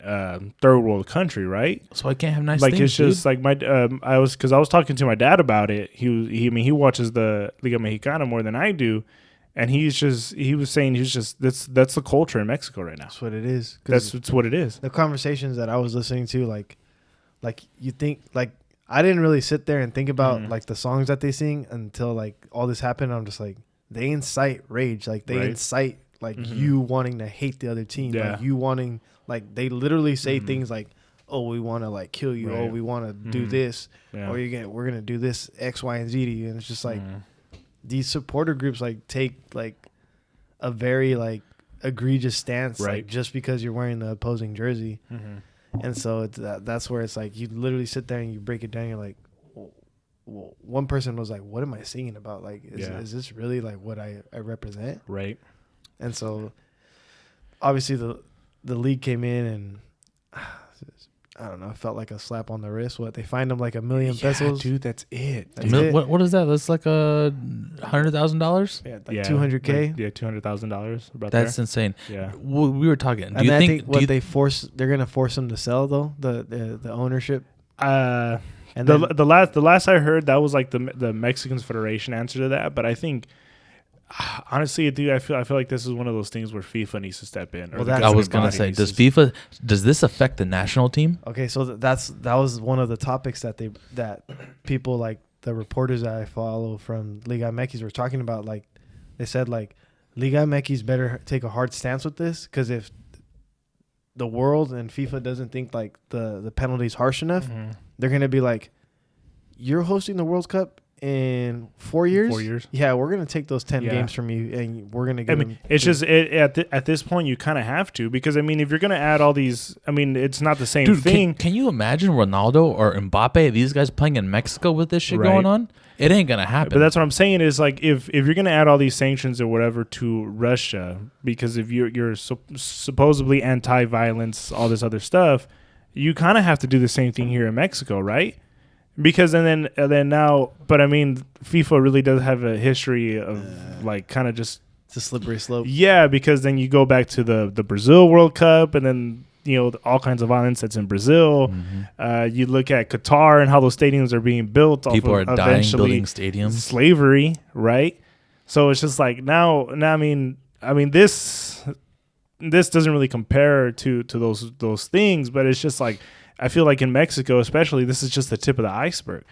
third world country, right? So I can't have nice like things. It's just dude. like I was talking to my dad about it. He watches the Liga Mexicana more than I do, and he was saying that's the culture in Mexico right now. That's what it is. That's what it is. The conversations that I was listening to, like you think, like I didn't really sit there and think about like the songs that they sing until like all this happened. I'm just like, they incite rage, like they incite like you wanting to hate the other team, like you wanting, like they literally say things like, oh, we want to like kill you, oh, we want to do this, or we're gonna do this X, Y, and Z to you, and it's just like these supporter groups like take like a very like egregious stance, like just because you're wearing the opposing jersey. And so it's that's where it's like you literally sit there and you break it down. You're like, well, one person was like, "What am I singing about? Like, is this really like what I represent?" Right. And so, obviously, the league came in and I don't know. It felt like a slap on the wrist. What, they fined him like $1 million pesos, dude. That's it. What is that? That's like $100,000. Yeah, like $200K. Yeah, $200,000. That's insane. Yeah, we were talking. And I think they're gonna force him to sell though the ownership. And the last I heard, that was like the Mexicans Federation answer to that. But I think, honestly, dude, I feel like this is one of those things where FIFA needs to step in. Well, I was gonna say, does this affect the national team? Okay, so that was one of the topics that people like the reporters that I follow from Liga MX were talking about. Like, they said like Liga MX better take a hard stance with this, because if the world and FIFA doesn't think like the penalty's harsh enough, they're gonna be like, you're hosting the World Cup in 4 years. 4 years. Yeah, we're gonna take those 10 Yeah. games from you, and we're gonna I give mean, them. it's just at this point you kind of have to, because I mean, if you're gonna add all these, I mean, it's not the same Dude, thing. can you imagine Ronaldo or Mbappe, these guys playing in Mexico with this shit Right. going on? It ain't gonna happen. But that's what I'm saying is, like, if you're gonna add all these sanctions or whatever to Russia, because if you're supposedly anti-violence, all this other stuff, you kind of have to do the same thing here in Mexico, right? Because and then now, but I mean, FIFA really does have a history of like kind of just It's a slippery slope. yeah, because then you go back to the Brazil World Cup, and then all kinds of violence that's in Brazil. Mm-hmm. You look at Qatar and how those stadiums are being built. People off of are dying eventually building stadiums. slavery, right? So it's just like now. I mean, this doesn't really compare to those things, but it's just like I feel like in Mexico, especially, this is just the tip of the iceberg.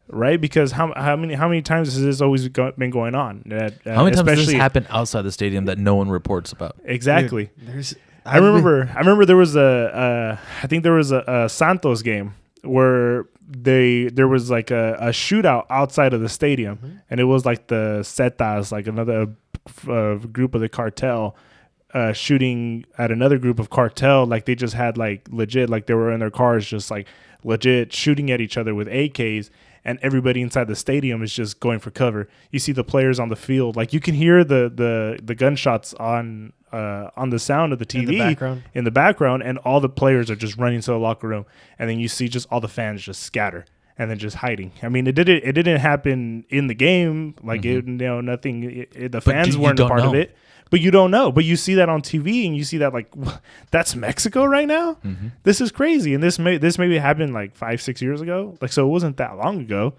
Right, because how many times has this always been going on? How many times does this happen outside the stadium that no one reports about? Exactly. Dude, I remember there was I think there was a Santos game where there was like a shootout outside of the stadium, and it was like the Zetas, like another group of the cartel, shooting at another group of cartel. Like they just had like legit, like they were in their cars, just like legit shooting at each other with AKs. And everybody inside the stadium is just going for cover. You see the players on the field, like you can hear the gunshots on the sound of the TV in the background, and all the players are just running to the locker room, and then you see just all the fans just scatter and then just hiding. I mean, it didn't happen in the game, like nothing. The fans weren't a part of it. But you don't know. But you see that on TV, and you see that like that's Mexico right now. Mm-hmm. This is crazy, and this maybe happened like 5-6 years ago. Like so, it wasn't that long ago.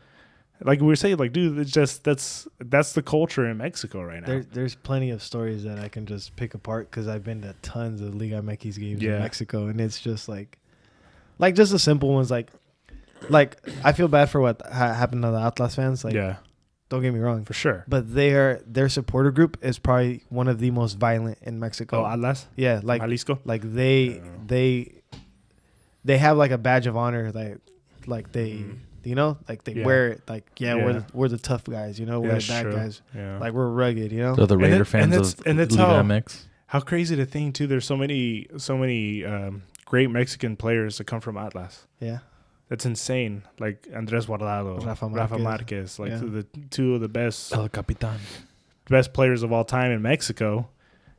Like we were saying, like dude, it's just that's the culture in Mexico right now. There's plenty of stories that I can just pick apart because I've been to tons of Liga MX games in Mexico, and it's just like just the simple ones. Like I feel bad for what happened to the Atlas fans. Like don't get me wrong, for sure. But their supporter group is probably one of the most violent in Mexico. Oh, Atlas? Yeah, like Jalisco? Like they have like a badge of honor, like they like they wear it, like we're the tough guys, we're the bad guys. Yeah. Like we're rugged, They're the Raider fans of Liga MX. How crazy to think too, there's so many great Mexican players that come from Atlas. Yeah. That's insane. Like Andres Guardado, Rafa Marquez, like the two of the best El Capitan. Best players of all time in Mexico.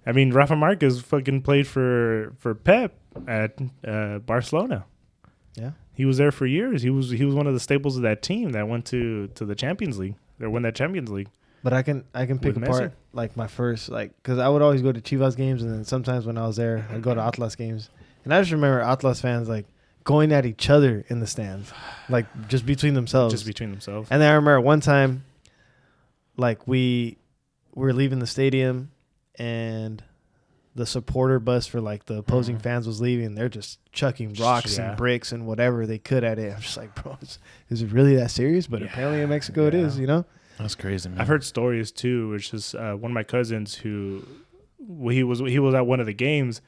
I mean, Rafa Marquez fucking played for Pep at Barcelona. Yeah. He was there for years. He was one of the staples of that team that went to the Champions League. They won that Champions League. But I can pick apart like my first, like, because I would always go to Chivas games, and then sometimes when I was there, I'd go to Atlas games. And I just remember Atlas fans like going at each other in the stands, like just between themselves. And then I remember one time, like we were leaving the stadium, and the supporter bus for like the opposing fans was leaving. They're just chucking rocks and bricks and whatever they could at it. I'm just like, bro, is it really that serious? But apparently in Mexico it is, That's crazy, man. I've heard stories too, which is one of my cousins who he was at one of the games,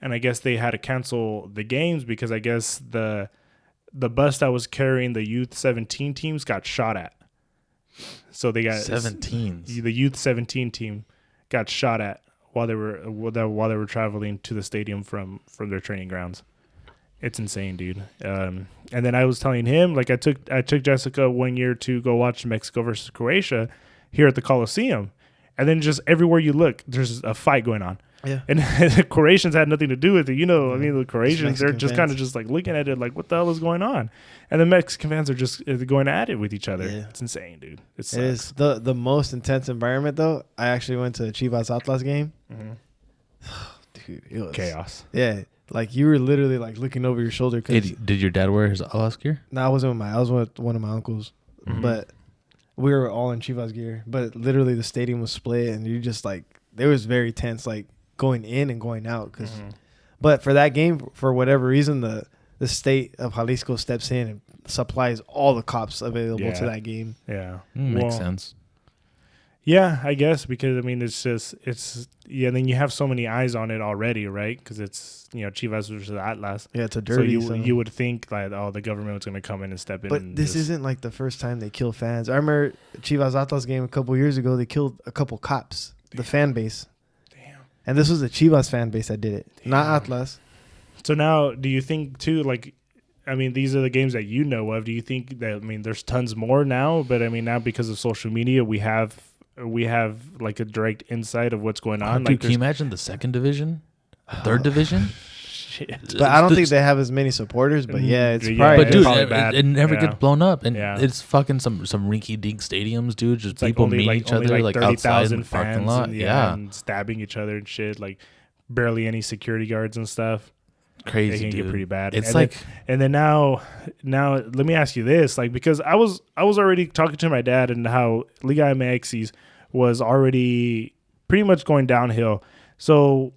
and I guess they had to cancel the games because I guess the bus that was carrying the youth 17 teams got shot at. So they got 17s. The youth 17 team got shot at while they were traveling to the stadium from their training grounds. It's insane, dude. And then I was telling him, like, I took Jessica 1 year to go watch Mexico versus Croatia here at the Coliseum, and then just everywhere you look, there's a fight going on. Yeah. And the Croatians had nothing to do with it, I mean, the Croatians, they're just kind of just like looking at it like, what the hell is going on? And the Mexican fans are just going at it with each other. Yeah. It's insane, dude. It is the most intense environment, though. I actually went to a Chivas Atlas game. Mm-hmm. Dude, it was chaos. Yeah. Like, you were literally like looking over your shoulder. Did your dad wear his Atlas gear? No, I wasn't I was with one of my uncles. Mm-hmm. But we were all in Chivas gear. But literally the stadium was split, and you just like, it was very tense, like going in and going out. But for that game, for whatever reason, the state of Jalisco steps in and supplies all the cops available to that game. Yeah. Makes sense. Yeah, I guess because I mean then you have so many eyes on it already, right? Because it's Chivas versus Atlas. Yeah, it's a derby. So you would think like the government was going to come in and step in. But this isn't like the first time they kill fans. I remember Chivas Atlas game a couple years ago. They killed a couple cops. Damn. The fan base. Damn. And this was the Chivas fan base that did it, not Atlas. So now, do you think too? Like, I mean, these are the games that you know of. Do you think that there's tons more now? But I mean, now because of social media, we have like a direct insight of what's going on. Dude, can you imagine the second division, third division? Shit. But I don't think they have as many supporters. But yeah, it's probably. But dude, probably bad. It never gets blown up, and it's fucking some rinky-dink stadiums, dude. Just it's people like meeting each other like outside in the parking lot, and stabbing each other and shit. Like barely any security guards and stuff. Crazy, it can get pretty bad. It's and then now let me ask you this, like, because I was already talking to my dad and how Liga MX was already pretty much going downhill. So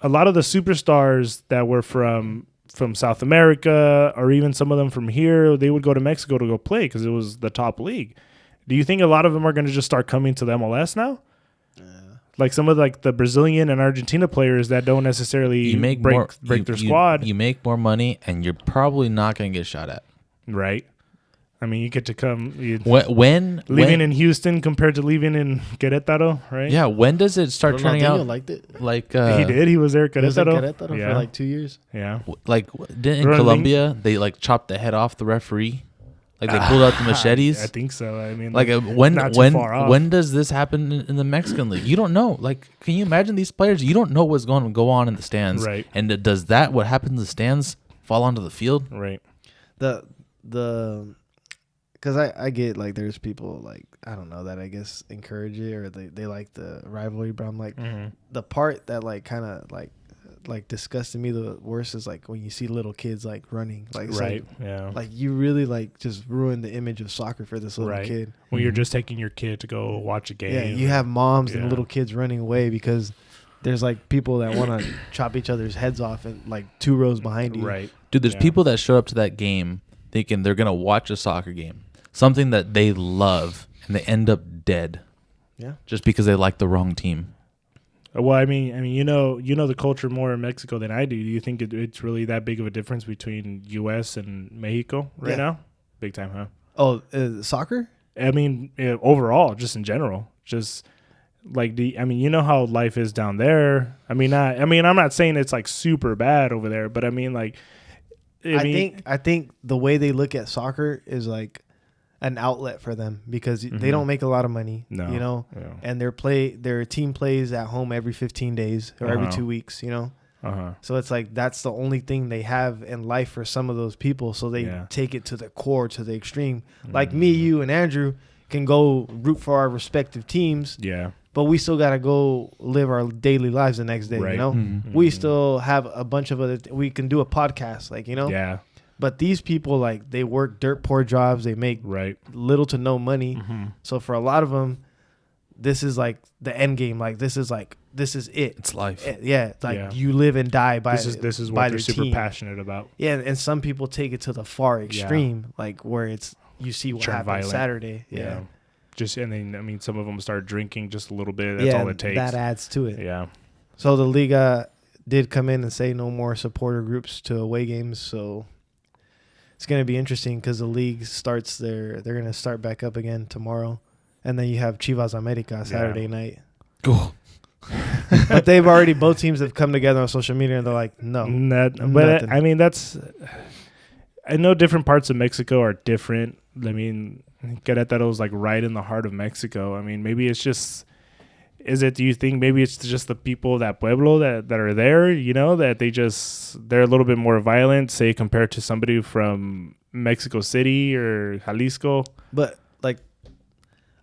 a lot of the superstars that were from South America or even some of them from here, they would go to Mexico to go play because it was the top league. Do you think a lot of them are going to just start coming to the MLS now? Like some of the Brazilian and Argentina players that don't necessarily break their squad. You make more money, and you're probably not going to get shot at. Right. I mean, you get to come. When living in Houston compared to living in Querétaro, right? Yeah. When does it start turning out? Liked it. Like he did. He was there at Querétaro. For like 2 years. Yeah. Like in Colombia, they like chopped the head off the referee. Like they pulled out the machetes. I think so. I mean, like when does this happen in the Mexican league? You don't know. Like, can you imagine these players? You don't know what's going to go on in the stands. Right. And does what happens in the stands fall onto the field? Right. Because I get like there's people like I don't know that I guess encourage it or they like the rivalry, but I'm like the part that like kind of like disgusted me the worst is like when you see little kids like running like like you really like just ruin the image of soccer for this little kid when you're just taking your kid to go watch a game. You have moms and little kids running away because there's like people that want to chop each other's heads off and like 2 rows behind you. Right. Dude, there's people that show up to that game thinking they're gonna watch a soccer game, something that they love, and they end up dead. Yeah. Just because they like the wrong team. Well, I mean, you know the culture more in Mexico than I do. Do you think it's really that big of a difference between U.S. and Mexico right now? Big time, huh? Oh, soccer? I mean, overall, just in general, just like you know how life is down there. I'm not saying it's like super bad over there, but I mean, like, I think the way they look at soccer is like an outlet for them because they don't make a lot of money, and their team plays at home every 15 days or every 2 weeks, So it's like that's the only thing they have in life for some of those people. So they take it to the core, to the extreme. Like me, you, and Andrew can go root for our respective teams. Yeah. But we still got to go live our daily lives the next day, We still have a bunch of we can do a podcast, Yeah. But these people, like, they work dirt poor jobs. They make little to no money. So for a lot of them, this is like the end game. Like this is it. It's life. You live and die by this is what they're super passionate about. Yeah, and some people take it to the far extreme, like where it's you see what happened Saturday. Yeah. Just and then some of them start drinking just a little bit. That's all it takes. That adds to it. Yeah. So the Liga did come in and say no more supporter groups to away games. So it's going to be interesting because the league starts they're going to start back up again tomorrow. And then you have Chivas America Saturday night. Cool. But both teams have come together on social media and they're like, no. But I mean, I know different parts of Mexico are different. I mean, Querétaro's like right in the heart of Mexico. I mean, maybe it's just, do you think maybe it's just the people, that pueblo that are there, that they're a little bit more violent, say, compared to somebody from Mexico City or Jalisco? But like,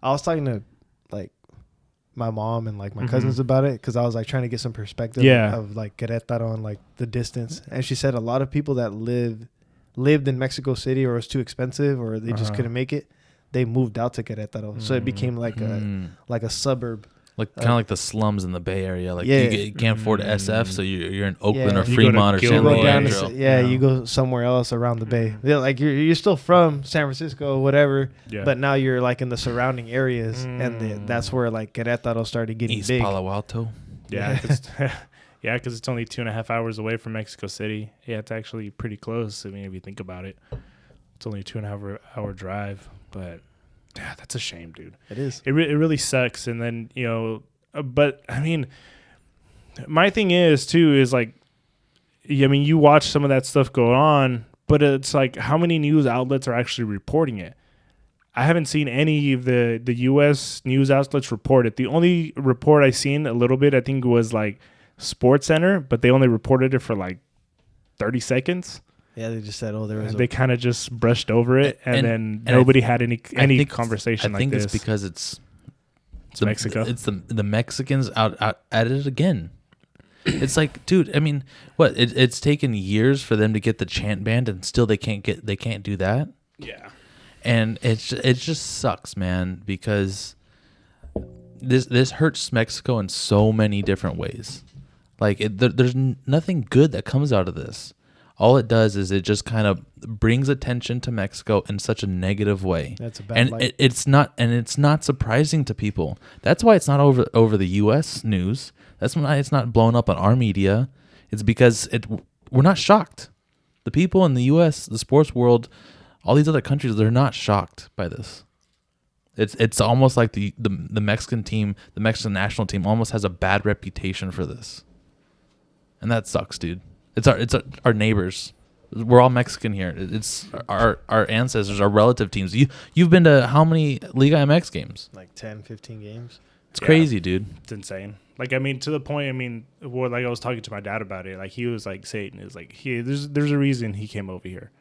I was talking to like my mom and like my cousins about it because I was like trying to get some perspective of like Querétaro and like the distance. And she said a lot of people that lived in Mexico City or it was too expensive or they just couldn't make it, they moved out to Querétaro. So it became like a suburb. Like kind of like the slums in the Bay Area. Like Yeah. you can't afford SF, so you're in Oakland Yeah. or You Fremont or go to San You go down Leandro. to, Yeah. you go somewhere else around the Bay. Yeah, like you're still from San Francisco, whatever, Yeah. but now you're like in the surrounding areas, and that's where like Querétaro started getting East big. Palo Alto. Yeah, because it's only 2.5 hours away from Mexico City. Yeah, it's actually pretty close. I mean, if you think about it, it's only a 2.5 hour drive. But yeah, that's a shame, dude. It is. It really sucks. And then but I mean, my thing is like, I mean, you watch some of that stuff go on, but it's like, how many news outlets are actually reporting it? I haven't seen any of the U.S. news outlets report it. The only report I seen a little bit, I think, was like Sports Center, but they only reported it for like 30 seconds. Yeah, they just said, "Oh, there was." They kind of just brushed over it, and then and nobody had any I conversation like think this. it's because it's Mexico. It's the Mexicans out at it again. It's like, dude, I mean, what? It's taken years for them to get the chant banned, and still they can't do that. Yeah. And it just sucks, man, because this hurts Mexico in so many different ways. Like there's nothing good that comes out of this. All it does is it just kind of brings attention to Mexico in such a negative way. That's a bad and light. it's not surprising to people. That's why it's not over the U.S. news. That's why it's not blown up on our media. It's because we're not shocked. The people in the U.S., the sports world, all these other countries, they're not shocked by this. It's almost like the Mexican team, the Mexican national team, almost has a bad reputation for this, and that sucks, dude. It's our neighbors. We're all Mexican here. It's our ancestors, our relative teams. You've been to how many Liga MX games? like 10, 15 games. It's crazy, dude. It's insane. Like, I mean, to the point, I mean, like I was talking to my dad about it. Like, he was like, Satan is like, there's a reason he came over here.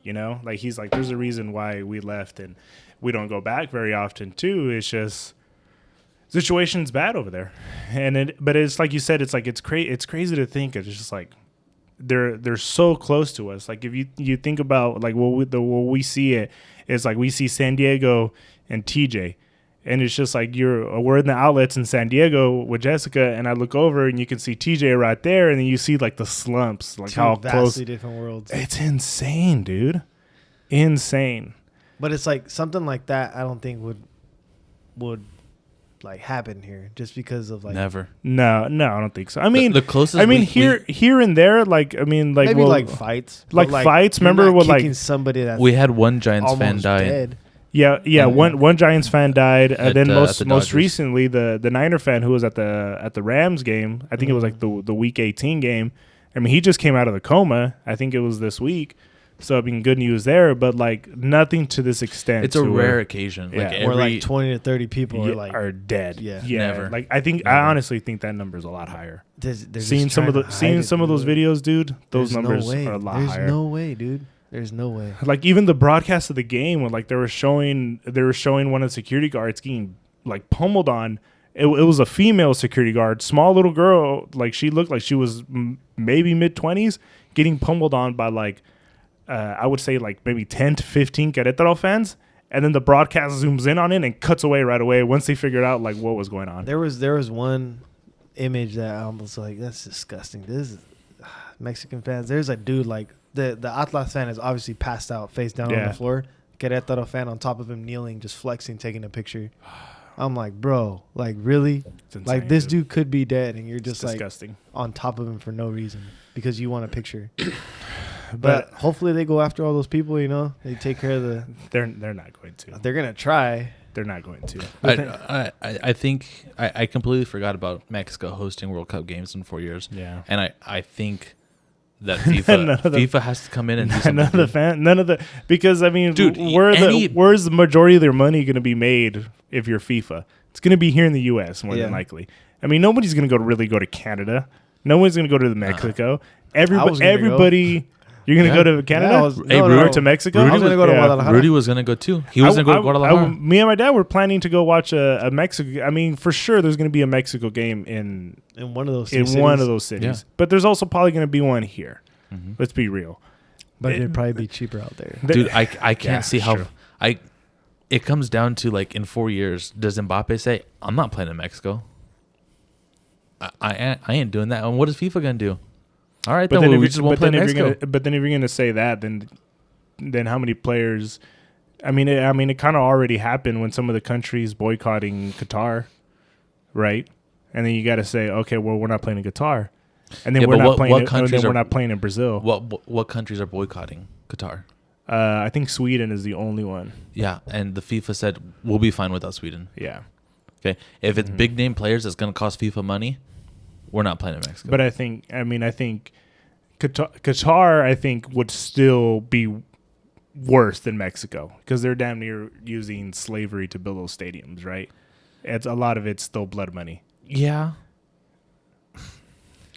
You know, like, he's like, there's a reason why we left, and we don't go back very often too. It's just situation's bad over there, but it's like you said, it's like it's crazy to think it's just like they're so close to us. Like, if you think about like what we see it is like we see San Diego and TJ. And it's just like we're in the outlets in San Diego with Jessica, and I look over and you can see TJ right there, and then you see like the slumps, like how close. Vastly different worlds. It's insane, dude. Insane. But it's like something like that. I don't think would like happen here just because of like Never. No, I don't think so. I mean, the closest. I mean, here and there, like, I mean, like, maybe well, like fights, like but, fights. you're Remember not what, kicking like, somebody that's we had one Giants fan almost die. dead. Yeah. One Giants fan died, and then at the most Dodgers. recently the Niner fan who was at the Rams game. I think it was like the Week 18 game. I mean, he just came out of the coma. I think it was this week. So I mean, good news there, but like nothing to this extent. It's a rare occasion. Yeah. Like Where every, like 20 to 30 people are dead. Yeah. Never. Like I honestly think that number's a lot higher. they're Seeing just some of trying the to seeing hide some it, of those dude. videos, dude, those There's numbers no way. are a lot There's higher. no way, dude. There's no way. Like even the broadcast of the game when like they were showing one of the security guards getting like pummeled on. It was a female security guard, small little girl. Like she looked like she was maybe mid-20s, getting pummeled on by like I would say like maybe 10 to 15 Querétaro fans. And then the broadcast zooms in on it and cuts away right away once they figured out like what was going on. There was one image that I was like, that's disgusting. This is Mexican fans. There's a dude like the Atlas fan is obviously passed out, face down on the floor. Querétaro fan on top of him kneeling, just flexing, taking a picture. I'm like, bro, like really? It's insane, Like this dude could be dead, and you're just like disgusting. on top of him for no reason because you want a picture. But hopefully they go after all those people. You know, they take care of the. They're not going to. They're gonna try. They're not going to. I think I completely forgot about Mexico hosting World Cup games in 4 years. Yeah. And I think that FIFA has to come in and do something. Because I mean, Dude, where's the majority of their money going to be made if you're FIFA? It's going to be here in the U.S. more than likely. I mean, nobody's going to go to Canada. No one's going to go to Mexico. Everybody. You're going to go to Canada? To Mexico? I was going to go to Guadalajara. Rudy was going to go too. He was going to go to Guadalajara. Me and my dad were planning to go watch a Mexico. I mean, for sure, there's going to be a Mexico game in one of those cities. Yeah. But there's also probably going to be one here. Mm-hmm. Let's be real. But it'd probably be cheaper out there. Dude, I can't see how true. it comes down to like in 4 years, does Mbappe say, I'm not playing in Mexico? I ain't doing that. And what is FIFA gonna do? All right, But then then we just won't play in Mexico. But then if you're gonna say that, then how many players? I mean, it kind of already happened when some of the countries boycotting Qatar, right? And then you got to say, okay, well, we're not playing in Qatar, and then Yeah, we're but not what playing. And countries then are- we're not playing in Brazil. What countries are boycotting Qatar? I think Sweden is the only one. Yeah, and the FIFA said we'll be fine without Sweden. Yeah, Okay, if it's big name players that's gonna cost FIFA money, we're not playing in Mexico. but I think Qatar, I think, would still be worse than Mexico because they're damn near using slavery to build those stadiums, right? It's a lot of it's still blood money. yeah,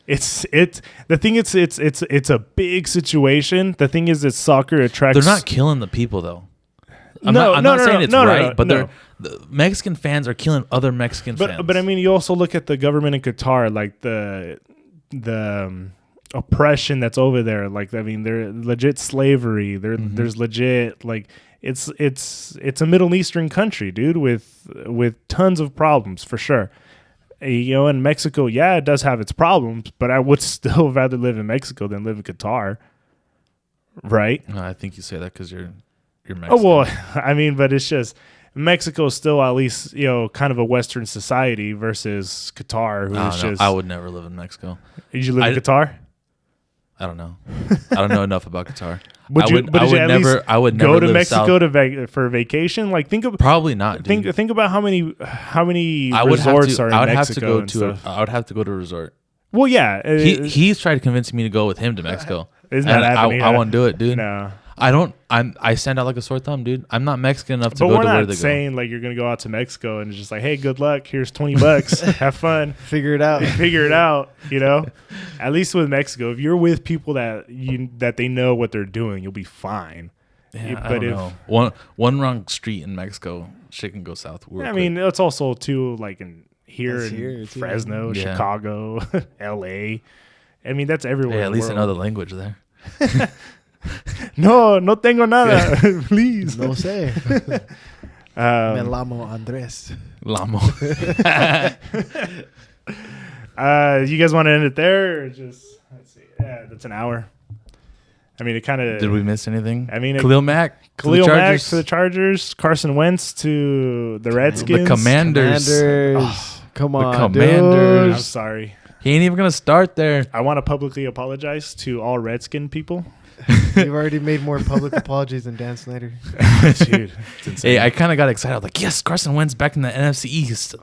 It's the thing. It's a big situation. The thing is that soccer attracts. they're not killing the people though. I'm No, not saying it's right, but no. the Mexican fans are killing other Mexican fans. But I mean, you also look at the government in Qatar, like the oppression that's over there. Like, I mean, they're legit slavery. There's legit, like, it's a Middle Eastern country, dude, with tons of problems for sure. You know, in Mexico, yeah, it does have its problems, but I would still rather live in Mexico than live in Qatar, right? No, I think you say that because you're Mexican. Oh well, I mean, but it's just Mexico is still at least, you know, kind of a Western society versus Qatar, who's just. I would never live in Mexico. Did you live in Qatar? I don't know. I don't know enough about Qatar. Would you never go to live Mexico south. for vacation? Like, think of Probably not. Dude. think about how many I would resorts have to, are in I would have Mexico to go and to. stuff. I would have to go to a resort. Well, yeah, He's tried to convince me to go with him to Mexico. It's not And happening. I won't do it, dude. No. I stand out like a sore thumb, dude. I'm not Mexican enough to But go we're to where not they saying like you're gonna go out to Mexico and it's just like, hey, good luck. Here's $20. Have fun. Figure it out. Figure it out. You know. At least with Mexico, if you're with people that they know what they're doing, you'll be fine. go. Yeah, But I don't know. One wrong street in Mexico, shit can go south. I mean, it's also too like here That's in here, too. Fresno, Yeah. Chicago, L.A. I mean, that's everywhere. Yeah, at in the least world. another language there. No tengo nada. Please. No sé. Me llamo Andrés. Lamo. You guys want to end it there, or just let's see? Yeah, that's an hour. I mean, it kind of. Did we miss anything? I mean, Khalil Mack. to the Khalil Mack Chargers. to the Chargers, Carson Wentz to the Redskins. The Commanders. Commanders. Come on, Commanders. I'm sorry. He ain't even gonna start there. I want to publicly apologize to all Redskin people. dude. You've already made more public apologies than Dan Snyder. Dude, it's insane. Hey, I kind of got excited. I was like, yes, Carson Wentz back in the NFC East.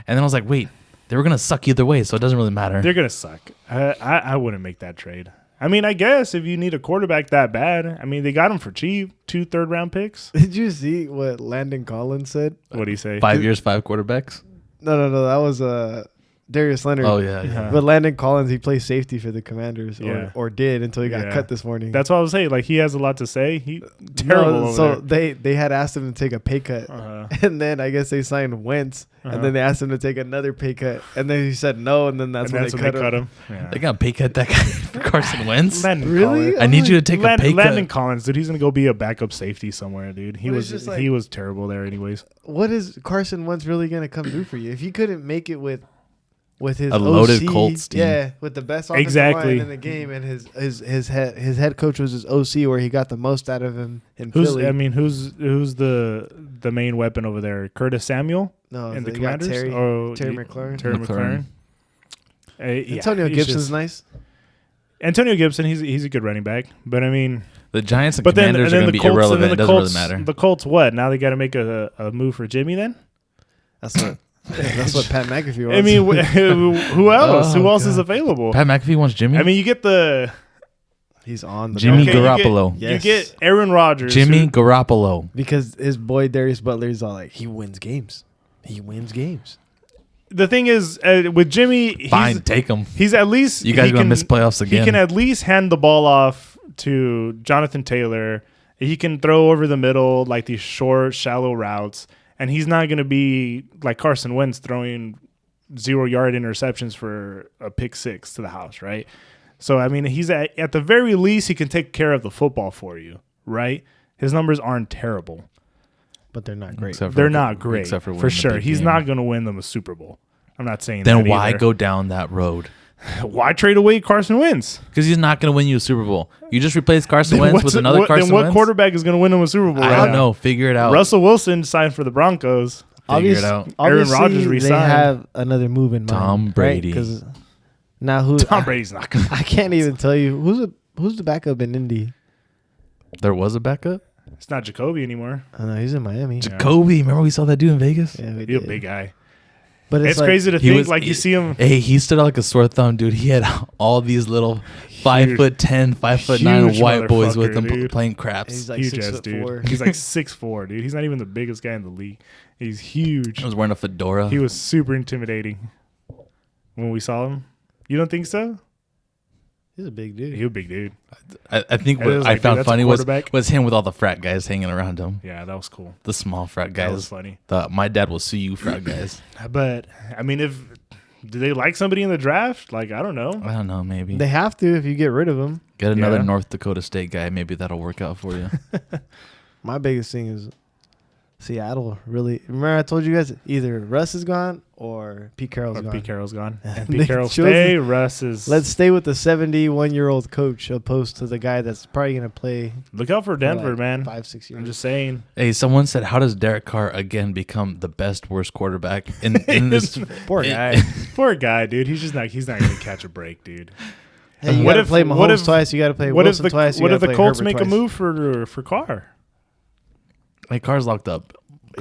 And then I was like, wait, they were gonna suck either way, so it doesn't really matter. They're gonna suck. I wouldn't make that trade. I mean, I guess if you need a quarterback that bad, I mean, they got him for cheap. 2 third-round picks. Did you see what Landon Collins said? What do you say? 5 years, 5 quarterbacks. No. That was Darius Leonard. Oh yeah. But Landon Collins, he plays safety for the Commanders, Yeah. or did until he got Yeah. cut this morning. That's what I was saying. Like, he has a lot to say. He terrible. No, over so there. they had asked him to take a pay cut, and then I guess they signed Wentz, and then they asked him to take another pay cut, and then he said no, and then that's when they cut him. Yeah. They got pay cut that guy for Carson Wentz. Landon Really? Collins. I need you to take a pay cut. Landon Collins, dude. He's gonna go be a backup safety somewhere, dude. He But was it's just like- he was terrible there, anyways. What is Carson Wentz really gonna come do for you if he couldn't make it with his A loaded OC, Colts team? Yeah, with the best offensive Exactly. line in the game, and his head coach was his OC, where he got the most out of him in Who's Philly. who's the main weapon over there? Curtis Samuel no, and the they got Commanders. Terry He- McLaurin. Terry McLaurin. McLaurin. Antonio he's Gibson's just- nice. Antonio Gibson, he's a good running back, but I mean, The Giants and but then Commanders and are then going to the be Colts, irrelevant. and It then the doesn't Colts, really matter. The Colts, what? Now they got to make a move for Jimmy then? That's what Pat McAfee wants. I mean, who else? Oh, Who else God. is available? Pat McAfee wants Jimmy. I mean, you get the he's on the Jimmy okay, Garoppolo. You Yes. get Aaron Rodgers. Jimmy who- Garoppolo. because his boy Darius Butler is all like, he wins games. He wins games. the thing is, with Jimmy, Fine, take him. he's at least You guys he going to can- miss playoffs He again. can at least hand the ball off to Jonathan Taylor. He can throw over the middle like these short, shallow routes, and he's not going to be like Carson Wentz throwing 0-yard interceptions for a pick 6 to the house, right? So I mean, he's at the very least he can take care of the football for you, right? His numbers aren't terrible. But they're not great. Except for- They're not great except for for winning the sure. big He's game. not going to win them a Super Bowl. I'm not saying Then that why either. go down that road? Why trade away Carson Wentz? Because he's not going to win you a Super Bowl. You just replace Carson Wentz with another Carson Then what Wentz? quarterback is going to win him a Super Bowl? I right don't now? know. Figure it out. Russell Wilson signed for the Broncos. Figure it out. Aaron Rodgers Obviously, they resigned. have another move in mind. Tom Brady. Because now who? Tom Brady's not going. I can't even tell you who's the backup in Indy. There was a backup? It's not Jacoby anymore. I know he's in Miami. Jacoby. Remember we saw that dude in Vegas? Yeah, we He's a did. big guy. But It's like, crazy to think you see him. Hey, he stood out like a sore thumb, dude. He had all these little 5'10", 5'9" huge white boys with him motherfucker, dude. playing craps. He's like Huge 6'4". ass dude. He's like 6'4", dude. He's not even the biggest guy in the league. He's huge. I was wearing a fedora. He was super intimidating when we saw him. You don't think so? He's a big dude. He was a big dude. I think It what was I like, dude, found that's a funny was quarterback. him with all the frat guys hanging around him. Yeah, that was cool. The small frat That was guys. funny. The my dad will sue you frat guys. But I mean, do they like somebody in the draft? Like, I don't know. I don't know, maybe. They have to if you get rid of him. Get another Yeah. North Dakota State guy. Maybe that'll work out for you. My biggest thing is Seattle. Really, remember I told you guys either Russ is gone or Pete Carroll's Or gone. Pete Carroll's gone. And They Pete Carroll chose stay. Russ is. Let's stay with the 71-year-old coach opposed to the guy that's probably gonna play look out for Denver, like man. 5-6 years. I'm just saying. Hey, someone said, how does Derek Carr again become the best worst quarterback in this? Poor guy. Poor guy, dude. He's not going to catch a break, dude. Hey, you What gotta if- play what Mahomes if- twice. You gotta play What if Wilson the twice. You What if gotta the play Colts Herbert make a twice. move for Carr? Hey, Carr's locked up.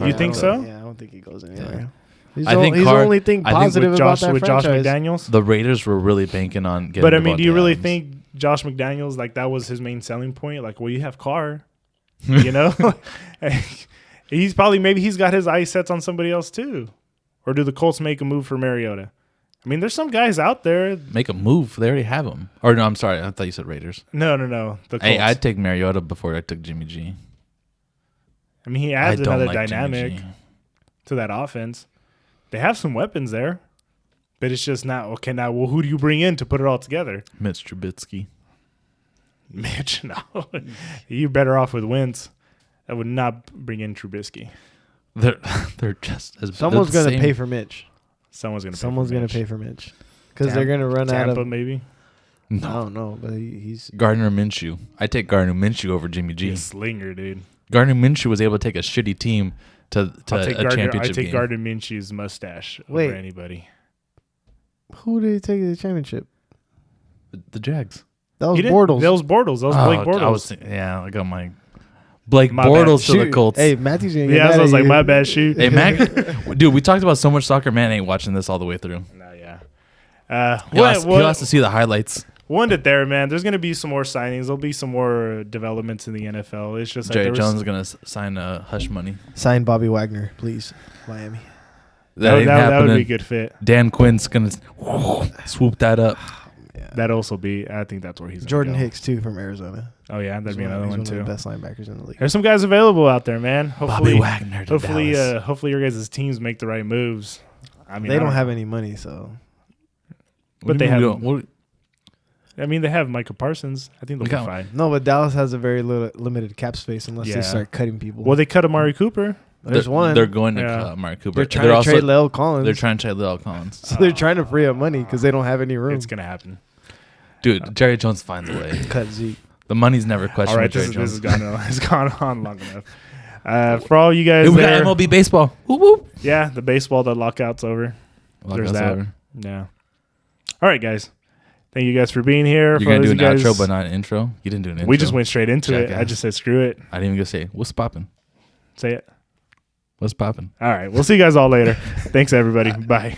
You think so? Yeah, I don't think he goes anywhere. He's, I think he's Carr- the only thing I think positive with about Josh that with Josh franchise. McDaniels. The Raiders were really banking on getting. But I mean, do you Devontae really Adams. think Josh McDaniels like that was his main selling point? Like, well, you have Carr, you know. He's probably maybe he's got his eyes set on somebody else too, or do the Colts make a move for Mariota? I mean, there's some guys out there. make a move? They already have him. Or no, I'm sorry. I thought you said Raiders. No. The Colts. Hey, I'd take Mariota before I took Jimmy G. I mean, he I adds don't another like dynamic Jimmy G. to that offense. They have some weapons there, but it's just not okay. Now, well, who do you bring in to put it all together? Mitch Trubisky. Mitch, no. You're better off with Wentz. I would not bring in Trubisky. They're just as Someone's they're the gonna same. pay for Mitch. Someone's gonna Pay for Mitch because they're gonna run Tampa, out of. maybe. I don't know, but he's Gardner Minshew. I take Gardner Minshew over Jimmy G. He's a slinger, dude. Gardner Minshew was able to take a shitty team to I'll take a Gardner. I championship take game. Gardner Minshew's mustache Wait. over anybody. who did he take to the championship? The Jags. That was He didn't- Bortles. That was Bortles. That was Blake Bortles. I got my Blake My Bortles bad. to the Colts. Hey, Matthew's gonna get Yeah, mad I was at like, you. my bad shoot. Hey, Mac, dude, we talked about so much soccer. Man ain't watching this all the way through. Nah, yeah. He has to see the highlights. We'll end it there, man. There's going to be some more signings. There'll be some more developments in the NFL. It's just like Jerry there was- Jones is going to sign hush money. Sign Bobby Wagner, please, Miami. That ain't that happening. would be a good fit. Dan Quinn's going to swoop that up. Yeah. That'd also be. I think that's where he's. Jordan gonna go. Hicks too from Arizona. Oh yeah, that'd He's be another he's one of too. the best linebackers in the league. There's some guys available out there, man. Bobby Hopefully, Wagner to Dallas. hopefully your guys' teams make the right moves. I mean, They I don't have any money, so but they have- What, I mean, they have Micah Parsons. I think they'll Look be out. fine. no. But Dallas has a very limited cap space unless Yeah. they start cutting people. Well, they cut Amari Cooper. There's one. They're going to Yeah. cut Mark Cooper. They're trying to trade Lel Collins. They're trying to trade Lel Collins. so they're trying to free up money because they don't have any room. It's gonna happen. Dude, Jerry Jones finds a way. Cut Zeke. The money's never questioned All right, with Jerry this Jones. has gone on, it's gone on long enough. For all you guys, Hey, we got there, MLB baseball. Whoop, whoop. yeah, the baseball, the lockout's over. There's Lockout's that. over. Yeah. All right, guys. Thank you guys for being here. You're For going to those do an of you guys- outro but not an intro? You didn't do an intro. We just went straight into it. I Jackass. just said screw it. I didn't even go say, what's popping? Say it. What's popping? All right. We'll see you guys all later. Thanks, everybody. Bye.